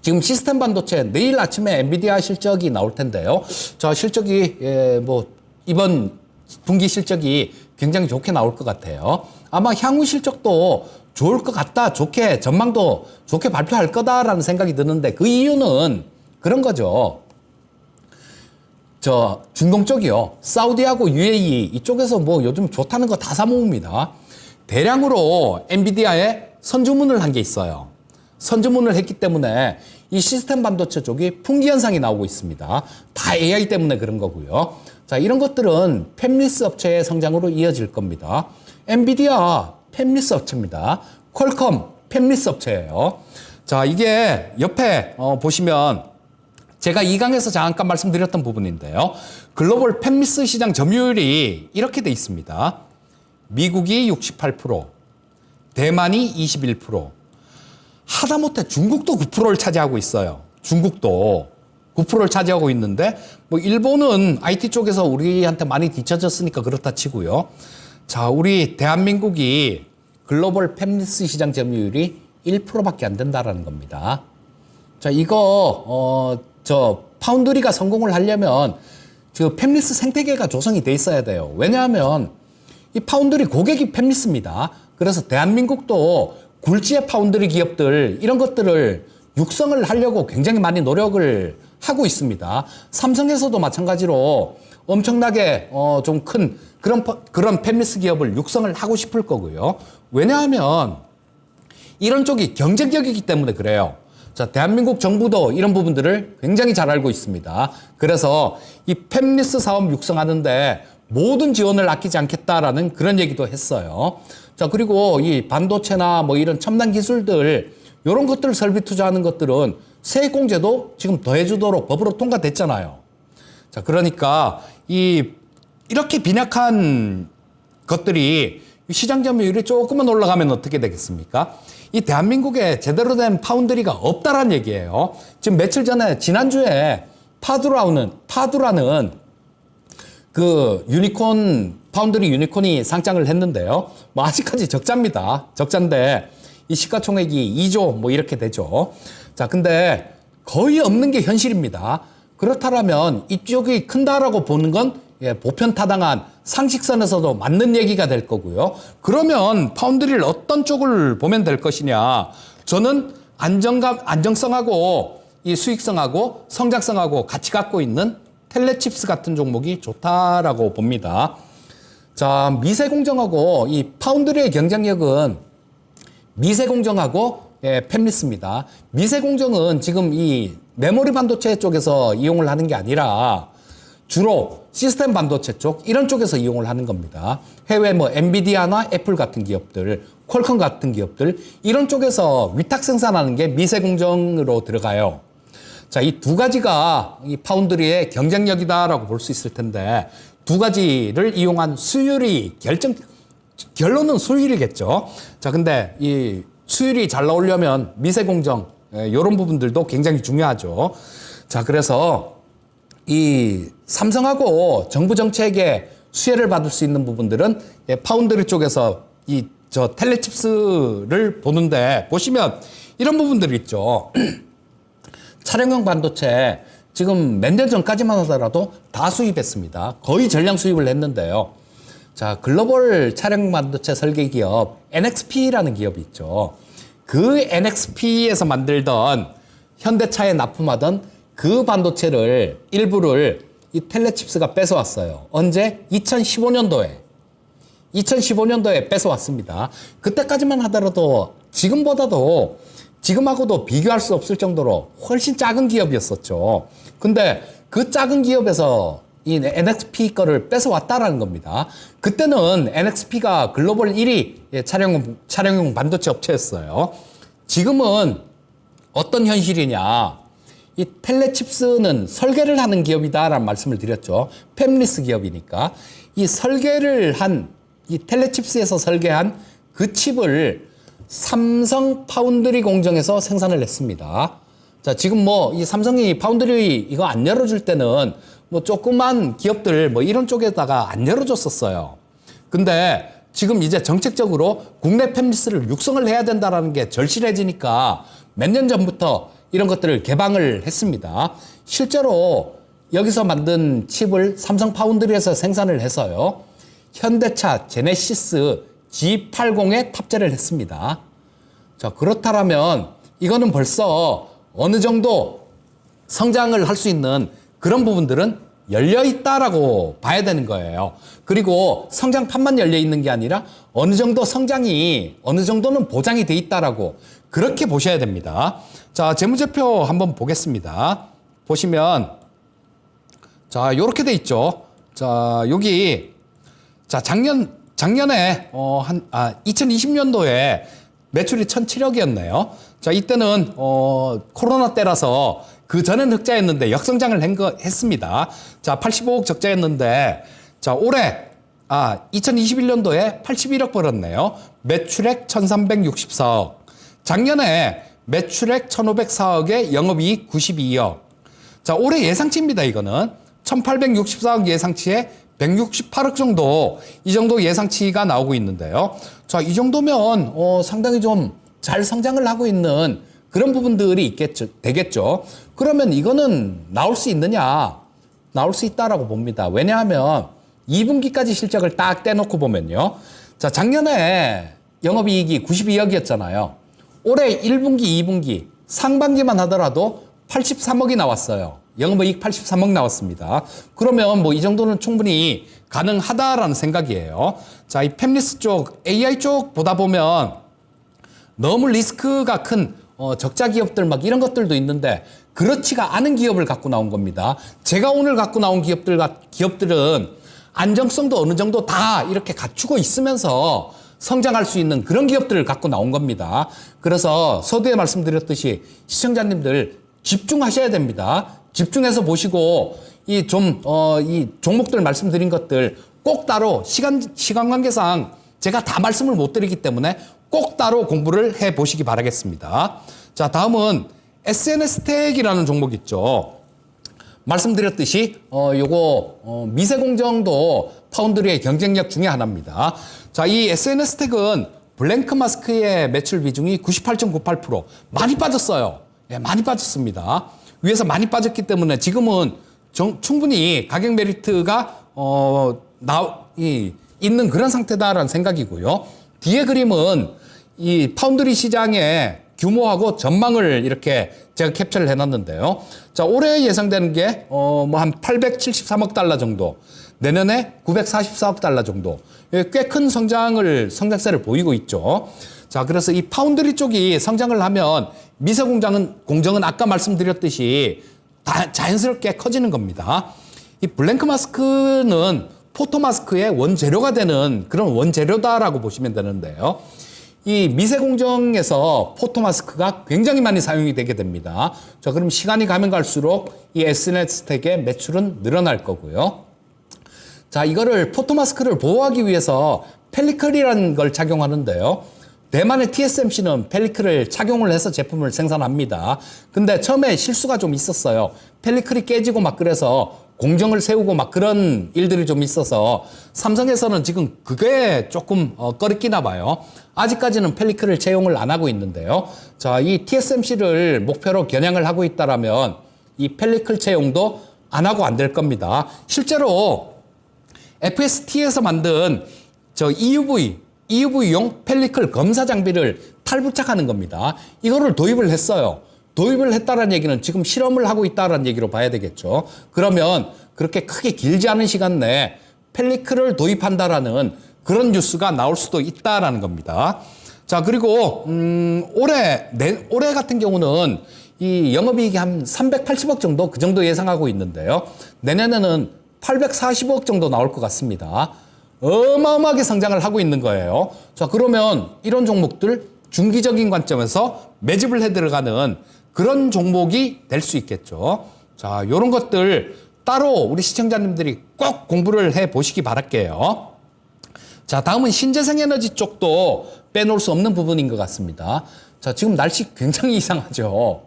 지금 시스템 반도체 내일 아침에 엔비디아 실적이 나올 텐데요. 자, 실적이 뭐 이번 분기 실적이 굉장히 좋게 나올 것 같아요. 아마 향후 실적도 좋을 것 같다, 좋게 전망도 좋게 발표할 거다라는 생각이 드는데 그 이유는 그런 거죠. 저 중동 쪽이요. 사우디하고 UAE 이쪽에서 뭐 요즘 좋다는 거 다 사모읍니다. 대량으로 엔비디아에 선주문을 한 게 있어요. 선주문을 했기 때문에 이 시스템 반도체 쪽이 풍기 현상이 나오고 있습니다. 다 AI 때문에 그런 거고요. 자, 이런 것들은 팹리스 업체의 성장으로 이어질 겁니다. 엔비디아 팹리스 업체입니다. 퀄컴 팹리스 업체예요. 자, 이게 옆에 보시면 제가 2강에서 잠깐 말씀드렸던 부분인데요. 글로벌 팹리스 시장 점유율이 이렇게 돼 있습니다. 미국이 68%, 대만이 21%, 하다못해 중국도 9%를 차지하고 있어요. 중국도 9%를 차지하고 있는데 뭐 일본은 IT 쪽에서 우리한테 많이 뒤처졌으니까 그렇다 치고요. 자, 우리 대한민국이 글로벌 팹리스 시장 점유율이 1%밖에 안 된다라는 겁니다. 자, 이거 저 파운드리가 성공을 하려면 그 팹리스 생태계가 조성이 돼 있어야 돼요. 왜냐하면 이 파운드리 고객이 팹리스입니다. 그래서 대한민국도 굴지의 파운드리 기업들 이런 것들을 육성을 하려고 굉장히 많이 노력을 하고 있습니다. 삼성에서도 마찬가지로 엄청나게 좀 큰 그런 팹리스 기업을 육성을 하고 싶을 거고요. 왜냐하면 이런 쪽이 경쟁력이기 때문에 그래요. 자, 대한민국 정부도 이런 부분들을 굉장히 잘 알고 있습니다. 그래서 이 팹리스 사업 육성하는데 모든 지원을 아끼지 않겠다라는 그런 얘기도 했어요. 자, 그리고 이 반도체나 뭐 이런 첨단 기술들 이런 것들 설비 투자하는 것들은 세액공제도 지금 더해주도록 법으로 통과됐잖아요. 자, 그러니까 이렇게 빈약한 것들이 시장 점유율이 조금만 올라가면 어떻게 되겠습니까? 이 대한민국에 제대로 된 파운드리가 없다란 얘기예요. 지금 며칠 전에 지난주에 파두라는 그 유니콘 파운드리 유니콘이 상장을 했는데요. 뭐 아직까지 적자입니다. 적자인데 이 시가총액이 2조 뭐 이렇게 되죠. 자, 근데 거의 없는 게 현실입니다. 그렇다면 이쪽이 큰다라고 보는 건 보편타당한 상식선에서도 맞는 얘기가 될 거고요. 그러면 파운드리를 어떤 쪽을 보면 될 것이냐. 저는 안정성하고 이 수익성하고 성장성하고 같이 갖고 있는 텔레칩스 같은 종목이 좋다라고 봅니다. 자, 미세공정하고 이 파운드리의 경쟁력은 미세공정하고 팹리스입니다. 미세공정은 지금 이 메모리 반도체 쪽에서 이용을 하는 게 아니라 주로 시스템 반도체 쪽 이런 쪽에서 이용을 하는 겁니다. 해외 뭐 엔비디아나 애플 같은 기업들, 퀄컴 같은 기업들 이런 쪽에서 위탁 생산하는 게 미세공정으로 들어가요. 자, 이 두 가지가 이 파운드리의 경쟁력이다라고 볼 수 있을 텐데 두 가지를 이용한 수율이 결론은 수율이겠죠. 자, 근데 이 수율이 잘 나오려면 미세공정 이런 부분들도 굉장히 중요하죠. 자, 그래서 이 삼성하고 정부 정책에 수혜를 받을 수 있는 부분들은 파운드리 쪽에서 저 텔레칩스를 보는데 보시면 이런 부분들이 있죠. 차량용 반도체 지금 몇 년 전까지만 하더라도 다 수입했습니다. 거의 전량 수입을 했는데요. 자, 글로벌 차량 반도체 설계 기업 NXP라는 기업이 있죠. 그 NXP에서 만들던 현대차에 납품하던 그 반도체를 일부를 이 텔레칩스가 뺏어왔어요. 언제? 2015년도에 뺏어왔습니다. 그때까지만 하더라도 지금하고도 비교할 수 없을 정도로 훨씬 작은 기업이었었죠. 근데 그 작은 기업에서 이 NXP 거를 뺏어왔다라는 겁니다. 그때는 NXP가 글로벌 1위 차량용 반도체 업체였어요. 지금은 어떤 현실이냐. 이 텔레칩스는 설계를 하는 기업이다라는 말씀을 드렸죠. 팹리스 기업이니까. 이 텔레칩스에서 설계한 그 칩을 삼성 파운드리 공정에서 생산을 했습니다. 자, 지금 뭐 이 삼성이 파운드리 이거 안 열어줄 때는 뭐 조그만 기업들 뭐 이런 쪽에다가 안 열어줬었어요. 근데 지금 이제 정책적으로 국내 팹리스를 육성을 해야 된다라는 게 절실해지니까 몇 년 전부터 이런 것들을 개방을 했습니다. 실제로 여기서 만든 칩을 삼성 파운드리에서 생산을 해서요. 현대차 제네시스 G80에 탑재를 했습니다. 자, 그렇다면 이거는 벌써 어느 정도 성장을 할 수 있는 그런 부분들은 열려 있다라고 봐야 되는 거예요. 그리고 성장판만 열려 있는 게 아니라 어느 정도 성장이 어느 정도는 보장이 돼 있다라고 그렇게 보셔야 됩니다. 자, 재무제표 한번 보겠습니다. 보시면 자, 요렇게 돼 있죠. 자, 여기 자, 작년에 2020년도에 매출이 1,007억이었네요. 자, 이때는 코로나 때라서 그 전엔 흑자였는데 역성장을 했습니다. 자, 85억 적자였는데 자, 올해 2021년도에 81억 벌었네요. 매출액 1,364억. 작년에 매출액 1,504억에 영업이익 92억. 자, 올해 예상치입니다. 이거는 1,864억 예상치에 168억 정도, 이 정도 예상치가 나오고 있는데요. 자, 이 정도면 상당히 좀 잘 성장을 하고 있는 그런 부분들이 되겠죠. 그러면 이거는 나올 수 있느냐? 나올 수 있다라고 봅니다. 왜냐하면 2분기까지 실적을 딱 떼놓고 보면요. 자, 작년에 영업이익이 92억이었잖아요. 올해 1분기, 2분기, 상반기만 하더라도 83억이 나왔어요. 영업이익 83억 나왔습니다. 그러면 뭐 이 정도는 충분히 가능하다라는 생각이에요. 자, 이 팹리스 쪽, AI 쪽 보다 보면 너무 리스크가 큰 적자 기업들 막 이런 것들도 있는데 그렇지가 않은 기업을 갖고 나온 겁니다. 제가 오늘 갖고 나온 기업들은 안정성도 어느 정도 다 이렇게 갖추고 있으면서 성장할 수 있는 그런 기업들을 갖고 나온 겁니다. 그래서 서두에 말씀드렸듯이 시청자님들 집중하셔야 됩니다. 집중해서 보시고 이 종목들 말씀드린 것들 꼭 따로 시간 관계상 제가 다 말씀을 못 드리기 때문에 꼭 따로 공부를 해 보시기 바라겠습니다. 자, 다음은 SNS텍이라는 종목 있죠. 말씀드렸듯이 요거 미세공정도 파운드리의 경쟁력 중에 하나입니다. 자, 이 SNS텍은 블랭크 마스크의 매출 비중이 98.98%, 많이 빠졌어요. 예, 많이 빠졌습니다. 위에서 많이 빠졌기 때문에 지금은 충분히 가격 메리트가 있는 그런 상태다라는 생각이고요. 뒤에 그림은 이 파운드리 시장의 규모하고 전망을 이렇게 제가 캡처를 해놨는데요. 자, 올해 예상되는 게 한 873억 달러 정도, 내년에 944억 달러 정도, 꽤 큰 성장세를 보이고 있죠. 자, 그래서 이 파운드리 쪽이 성장을 하면 공정은 아까 말씀드렸듯이 자연스럽게 커지는 겁니다. 이 블랭크 마스크는 포토 마스크의 원재료가 되는 그런 원재료다라고 보시면 되는데요. 이 미세공정에서 포토 마스크가 굉장히 많이 사용이 되게 됩니다. 자, 그럼 시간이 가면 갈수록 이 SNS텍의 매출은 늘어날 거고요. 자, 이거를 포토 마스크를 보호하기 위해서 펠리클이라는 걸 착용하는데요. 대만의 TSMC는 펠리클을 착용을 해서 제품을 생산합니다. 근데 처음에 실수가 좀 있었어요. 펠리클이 깨지고 막 그래서 공정을 세우고 막 그런 일들이 좀 있어서 삼성에서는 지금 그게 조금 꺼리끼나 봐요. 아직까지는 펠리클을 채용을 안 하고 있는데요. 자, 이 TSMC를 목표로 겨냥을 하고 있다라면 이 펠리클 채용도 안 하고 안 될 겁니다. 실제로 FST에서 만든 EUV용 펠리클 검사 장비를 탈부착하는 겁니다. 이거를 도입을 했어요. 도입을 했다는 얘기는 지금 실험을 하고 있다는 얘기로 봐야 되겠죠. 그러면 그렇게 크게 길지 않은 시간 내에 펠리클을 도입한다라는 그런 뉴스가 나올 수도 있다라는 겁니다. 자, 그리고 올해 같은 경우는 이 영업이익이 한 380억 정도, 그 정도 예상하고 있는데요. 내년에는 840억 정도 나올 것 같습니다. 어마어마하게 성장을 하고 있는 거예요. 자, 그러면 이런 종목들 중기적인 관점에서 매집을 해 들어가는 그런 종목이 될 수 있겠죠. 자, 요런 것들 따로 우리 시청자님들이 꼭 공부를 해 보시기 바랄게요. 자, 다음은 신재생에너지 쪽도 빼놓을 수 없는 부분인 것 같습니다. 자, 지금 날씨 굉장히 이상하죠.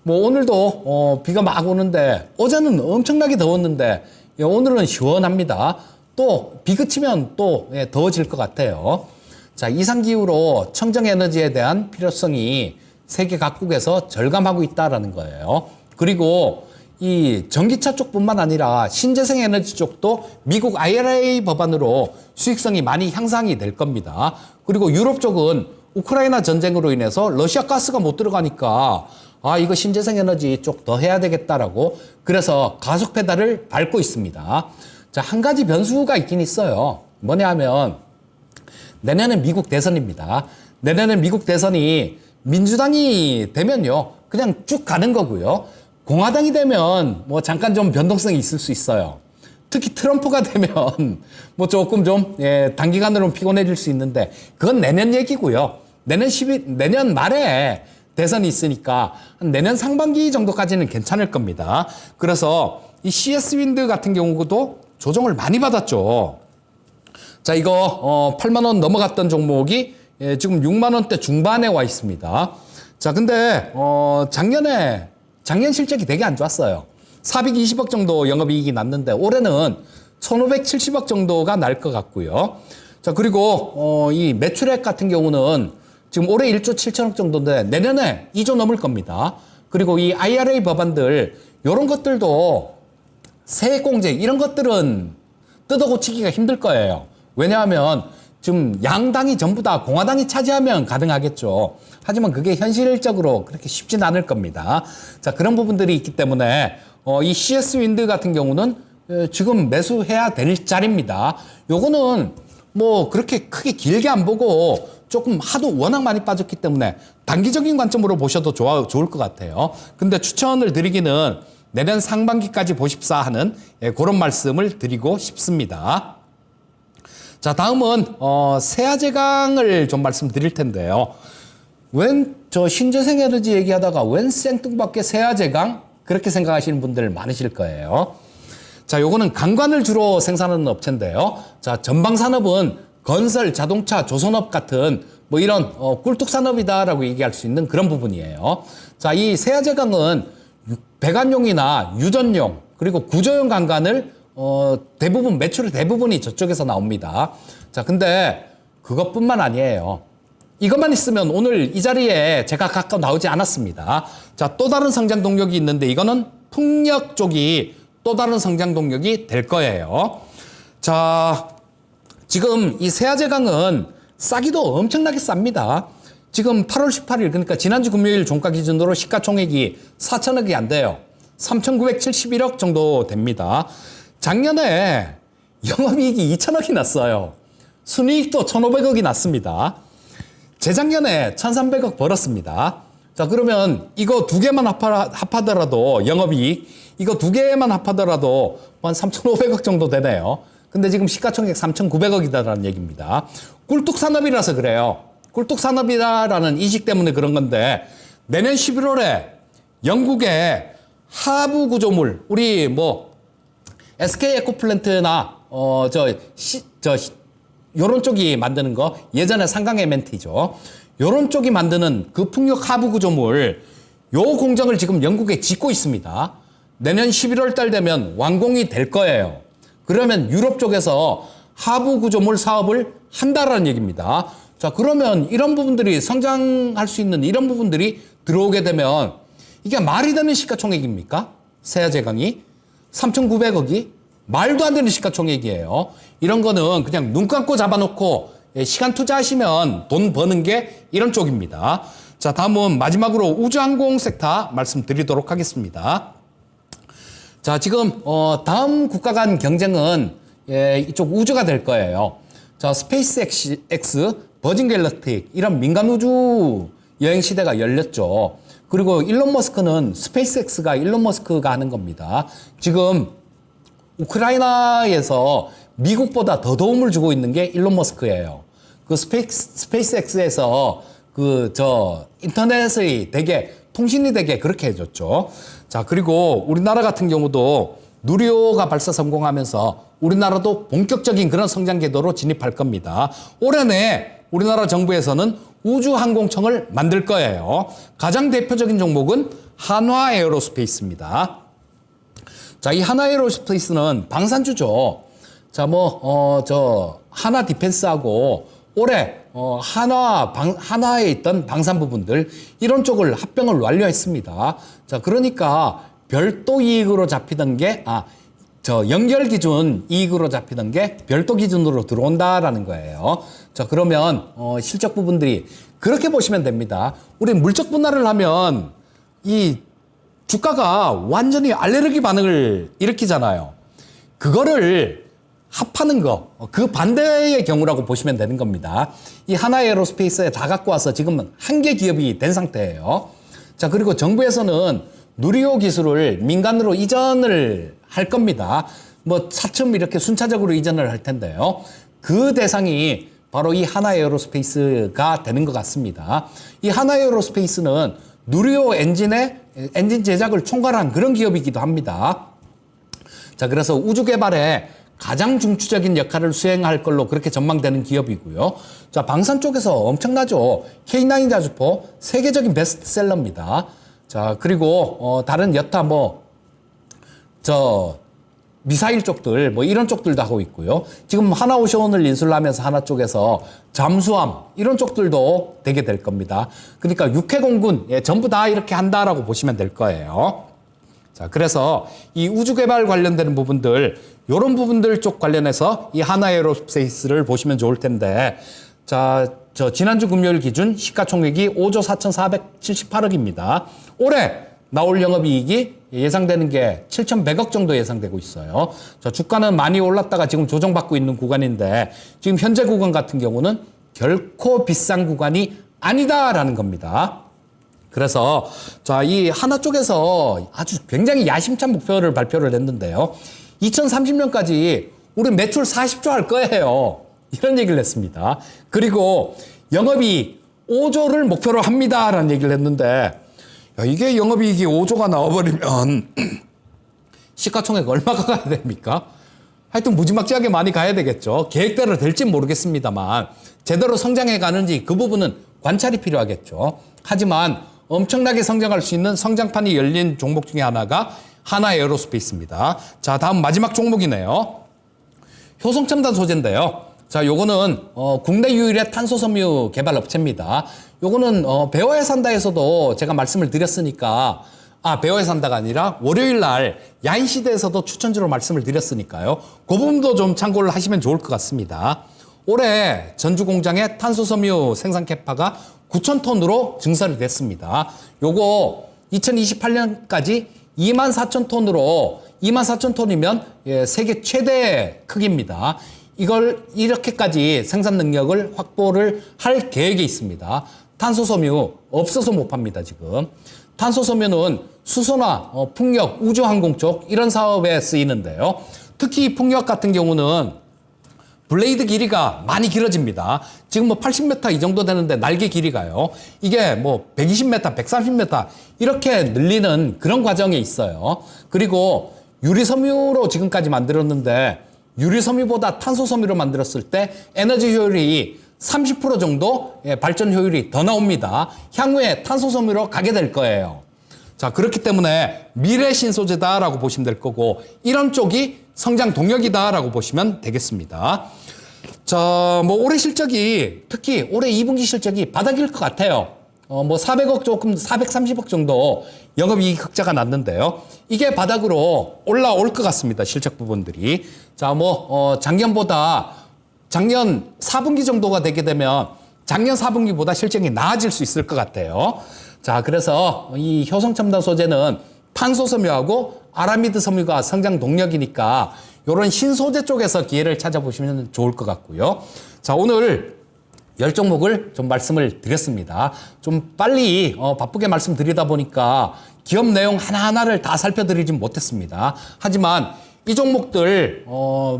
뭐 오늘도 비가 막 오는데 어제는 엄청나게 더웠는데 오늘은 시원합니다. 또 비 그치면 또 더워질 것 같아요. 자, 이상기후로 청정에너지에 대한 필요성이 세계 각국에서 절감하고 있다라는 거예요. 그리고 이 전기차 쪽뿐만 아니라 신재생 에너지 쪽도 미국 IRA 법안으로 수익성이 많이 향상이 될 겁니다. 그리고 유럽 쪽은 우크라이나 전쟁으로 인해서 러시아 가스가 못 들어가니까 이거 신재생 에너지 쪽 더 해야 되겠다라고 그래서 가속 페달을 밟고 있습니다. 자, 한 가지 변수가 있긴 있어요. 뭐냐 하면 내년은 미국 대선입니다. 내년은 미국 대선이 민주당이 되면요, 그냥 쭉 가는 거고요. 공화당이 되면 뭐 잠깐 좀 변동성이 있을 수 있어요. 특히 트럼프가 되면 뭐 조금 좀 단기간으로는 피곤해질 수 있는데 그건 내년 얘기고요. 내년 말에 대선이 있으니까 내년 상반기 정도까지는 괜찮을 겁니다. 그래서 이 CS 윈드 같은 경우도 조정을 많이 받았죠. 자, 이거 8만 원 넘어갔던 종목이 지금 6만 원대 중반에 와 있습니다. 자, 근데 작년 실적이 되게 안 좋았어요. 420억 정도 영업이익이 났는데 올해는 1,570억 정도가 날 것 같고요. 자, 그리고 이 매출액 같은 경우는 지금 올해 1조 7천억 정도인데 내년에 2조 넘을 겁니다. 그리고 이 IRA 법안들 이런 것들도 세액공제 이런 것들은 뜯어고치기가 힘들 거예요. 왜냐하면 지금 양당이 전부 다 공화당이 차지하면 가능하겠죠. 하지만 그게 현실적으로 그렇게 쉽진 않을 겁니다. 자, 그런 부분들이 있기 때문에 이 CS 윈드 같은 경우는 지금 매수해야 될 자리입니다. 요거는 뭐 그렇게 크게 길게 안 보고 조금 하도 워낙 많이 빠졌기 때문에 단기적인 관점으로 보셔도 좋을 것 같아요. 근데 추천을 드리기는 내년 상반기까지 보십사 하는 그런 말씀을 드리고 싶습니다. 자, 다음은 세아제강을 좀 말씀드릴 텐데요. 웬 저 신재생 에너지 얘기하다가 웬 생뚱밖에 세아제강? 그렇게 생각하시는 분들 많으실 거예요. 자, 요거는 강관을 주로 생산하는 업체인데요. 자, 전방산업은 건설, 자동차, 조선업 같은 뭐 이런 꿀뚝산업이다라고 얘기할 수 있는 그런 부분이에요. 자, 이 세아제강은 배관용이나 유전용 그리고 구조용 강관을 대부분 매출의 대부분이 저쪽에서 나옵니다. 자, 근데 그것뿐만 아니에요. 이것만 있으면 오늘 이 자리에 제가 각각 나오지 않았습니다. 자, 또 다른 성장 동력이 있는데 이거는 풍력 쪽이 또 다른 성장 동력이 될 거예요. 자, 지금 이 세아제강은 싸기도 엄청나게 쌉니다. 지금 8월 18일 그러니까 지난주 금요일 종가 기준으로 시가총액이 4천억이 안 돼요. 3,971억 정도 됩니다. 작년에 영업이익이 2천억이 났어요. 순이익도 1,500억이 났습니다. 재작년에 1,300억 벌었습니다. 자, 그러면 이거 두 개만 합하더라도 영업이익 이거 두 개만 합하더라도 한 3,500억 정도 되네요. 근데 지금 시가총액 3,900억이다라는 얘기입니다. 꿀뚝산업이라서 그래요. 꿀뚝산업이라는 인식 때문에 그런 건데 내년 11월에 영국의 하부 구조물 우리 뭐 SK 에코플랜트나 요런 쪽이 만드는 거 예전에 상강 MNT죠. 요런 쪽이 만드는 그 풍력 하부 구조물 요 공장을 지금 영국에 짓고 있습니다. 내년 11월 달 되면 완공이 될 거예요. 그러면 유럽 쪽에서 하부 구조물 사업을 한다라는 얘기입니다. 자, 그러면 이런 부분들이 성장할 수 있는 이런 부분들이 들어오게 되면 이게 말이 되는 시가총액입니까? 세아제강이 3,900억이 말도 안 되는 시가총액이에요. 이런 거는 그냥 눈 감고 잡아놓고 시간 투자하시면 돈 버는 게 이런 쪽입니다. 자, 다음은 마지막으로 우주항공 섹터 말씀드리도록 하겠습니다. 자, 지금 다음 국가 간 경쟁은 이쪽 우주가 될 거예요. 자, 스페이스 X, 버진 갤럭틱 이런 민간 우주 여행 시대가 열렸죠. 그리고 일론 머스크는 스페이스 X가 일론 머스크가 하는 겁니다. 지금 우크라이나에서 미국보다 더 도움을 주고 있는 게 일론 머스크예요. 그 스페이스 X에서 인터넷의 되게 통신이 되게 그렇게 해줬죠. 자, 그리고 우리나라 같은 경우도 누리호가 발사 성공하면서 우리나라도 본격적인 그런 성장 궤도로 진입할 겁니다. 올해 내 우리나라 정부에서는 우주항공청을 만들 거예요. 가장 대표적인 종목은 한화에어로스페이스입니다. 자, 이 한화에어로스페이스는 방산주죠. 자, 하나 디펜스하고 올해 한화에 있던 방산 부분들 이런 쪽을 합병을 완료했습니다. 자, 그러니까 별도 이익으로 잡히던 게 연결 기준 이익으로 잡히던 게 별도 기준으로 들어온다라는 거예요. 자, 그러면 실적 부분들이 그렇게 보시면 됩니다. 우리 물적 분할을 하면 이 주가가 완전히 알레르기 반응을 일으키잖아요. 그거를 합하는 거, 그 반대의 경우라고 보시면 되는 겁니다. 이 하나에어로스페이스에 다 갖고 와서 지금은 한 개 기업이 된 상태예요. 자, 그리고 정부에서는 누리호 기술을 민간으로 이전을 할 겁니다. 뭐 차츰 이렇게 순차적으로 이전을 할 텐데요. 그 대상이 바로 이 하나에어로스페이스가 되는 것 같습니다. 이 하나에어로스페이스는 누리호 엔진 제작을 총괄한 그런 기업이기도 합니다. 자, 그래서 우주 개발에 가장 중추적인 역할을 수행할 걸로 그렇게 전망되는 기업이고요. 자, 방산 쪽에서 엄청나죠. K9 자주포 세계적인 베스트셀러입니다. 자, 그리고 다른 여타 미사일 쪽들 뭐 이런 쪽들도 하고 있고요. 지금 하나오션을 인수를 하면서 하나 쪽에서 잠수함 이런 쪽들도 되게 될 겁니다. 그러니까 육해공군 전부 다 이렇게 한다라고 보시면 될 거예요. 자, 그래서 이 우주 개발 관련되는 부분들 이런 부분들 쪽 관련해서 이 하나에어로스페이스를 보시면 좋을 텐데, 자, 지난주 금요일 기준 시가총액이 5조 4,478억입니다. 올해 나올 영업이익이 예상되는 게 7,100억 정도 예상되고 있어요. 자, 주가는 많이 올랐다가 지금 조정받고 있는 구간인데 지금 현재 구간 같은 경우는 결코 비싼 구간이 아니다라는 겁니다. 그래서 자, 이 하나 쪽에서 아주 굉장히 야심찬 목표를 발표를 했는데요. 2030년까지 우리 매출 40조 할 거예요. 이런 얘기를 했습니다. 그리고 영업이익 5조를 목표로 합니다라는 얘기를 했는데, 야, 이게 영업이익이 5조가 나와버리면 시가총액 얼마가 가야 됩니까? 하여튼 무지막지하게 많이 가야 되겠죠. 계획대로 될지 모르겠습니다만 제대로 성장해 가는지 그 부분은 관찰이 필요하겠죠. 하지만 엄청나게 성장할 수 있는 성장판이 열린 종목 중에 하나가 하나에어로스페이스입니다. 자, 다음 마지막 종목이네요. 효성첨단 소재인데요. 자, 요거는 국내 유일의 탄소섬유 개발 업체입니다. 요거는 배워야 산다에서도 제가 말씀을 드렸으니까, 배워야 산다가 아니라 월요일 날 야인시대에서도 추천주로 말씀을 드렸으니까요. 그 부분도 좀 참고를 하시면 좋을 것 같습니다. 올해 전주 공장의 탄소섬유 생산 캐파가 9,000톤으로 증설이 됐습니다. 요거 2028년까지 24,000톤으로 24,000톤이면 세계 최대 크기입니다. 이걸 이렇게까지 생산 능력을 확보를 할 계획이 있습니다. 탄소섬유 없어서 못 팝니다, 지금. 탄소섬유는 수소나 풍력, 우주항공 쪽 이런 사업에 쓰이는데요. 특히 풍력 같은 경우는 블레이드 길이가 많이 길어집니다. 지금 80m 이 정도 되는데 날개 길이가요. 이게 120m, 130m 이렇게 늘리는 그런 과정에 있어요. 그리고 유리섬유로 지금까지 만들었는데 유리섬유보다 탄소섬유로 만들었을 때 에너지 효율이 30% 정도 발전 효율이 더 나옵니다. 향후에 탄소섬유로 가게 될 거예요. 자, 그렇기 때문에 미래 신소재다라고 보시면 될 거고 이런 쪽이 성장 동력이다라고 보시면 되겠습니다. 자, 올해 실적이 특히 올해 2분기 실적이 바닥일 것 같아요. 400억 조금 430억 정도 영업이익 흑자가 났는데요. 이게 바닥으로 올라올 것 같습니다. 실적 부분들이. 자, 작년 4분기 정도가 되게 되면 작년 4분기보다 실적이 나아질 수 있을 것 같아요. 자, 그래서 이 효성첨단 소재는 탄소섬유하고 아라미드 섬유가 성장 동력이니까 이런 신소재 쪽에서 기회를 찾아보시면 좋을 것 같고요. 자, 오늘 10종목을 좀 말씀을 드렸습니다. 좀 빨리 바쁘게 말씀드리다 보니까 기업 내용 하나하나를 다 살펴드리진 못했습니다. 하지만 이 종목들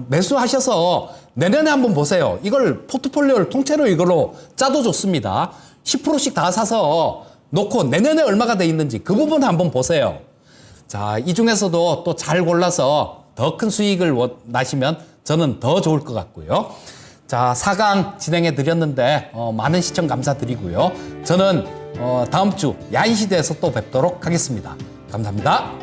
매수하셔서 내년에 한번 보세요. 이걸 포트폴리오를 통째로 이걸로 짜도 좋습니다. 10%씩 다 사서 놓고 내년에 얼마가 돼 있는지 그 부분 한번 보세요. 자, 이 중에서도 또 잘 골라서 더 큰 수익을 나시면 저는 더 좋을 것 같고요. 자, 4강 진행해 드렸는데 많은 시청 감사드리고요. 저는 다음 주 야인시대에서 또 뵙도록 하겠습니다. 감사합니다.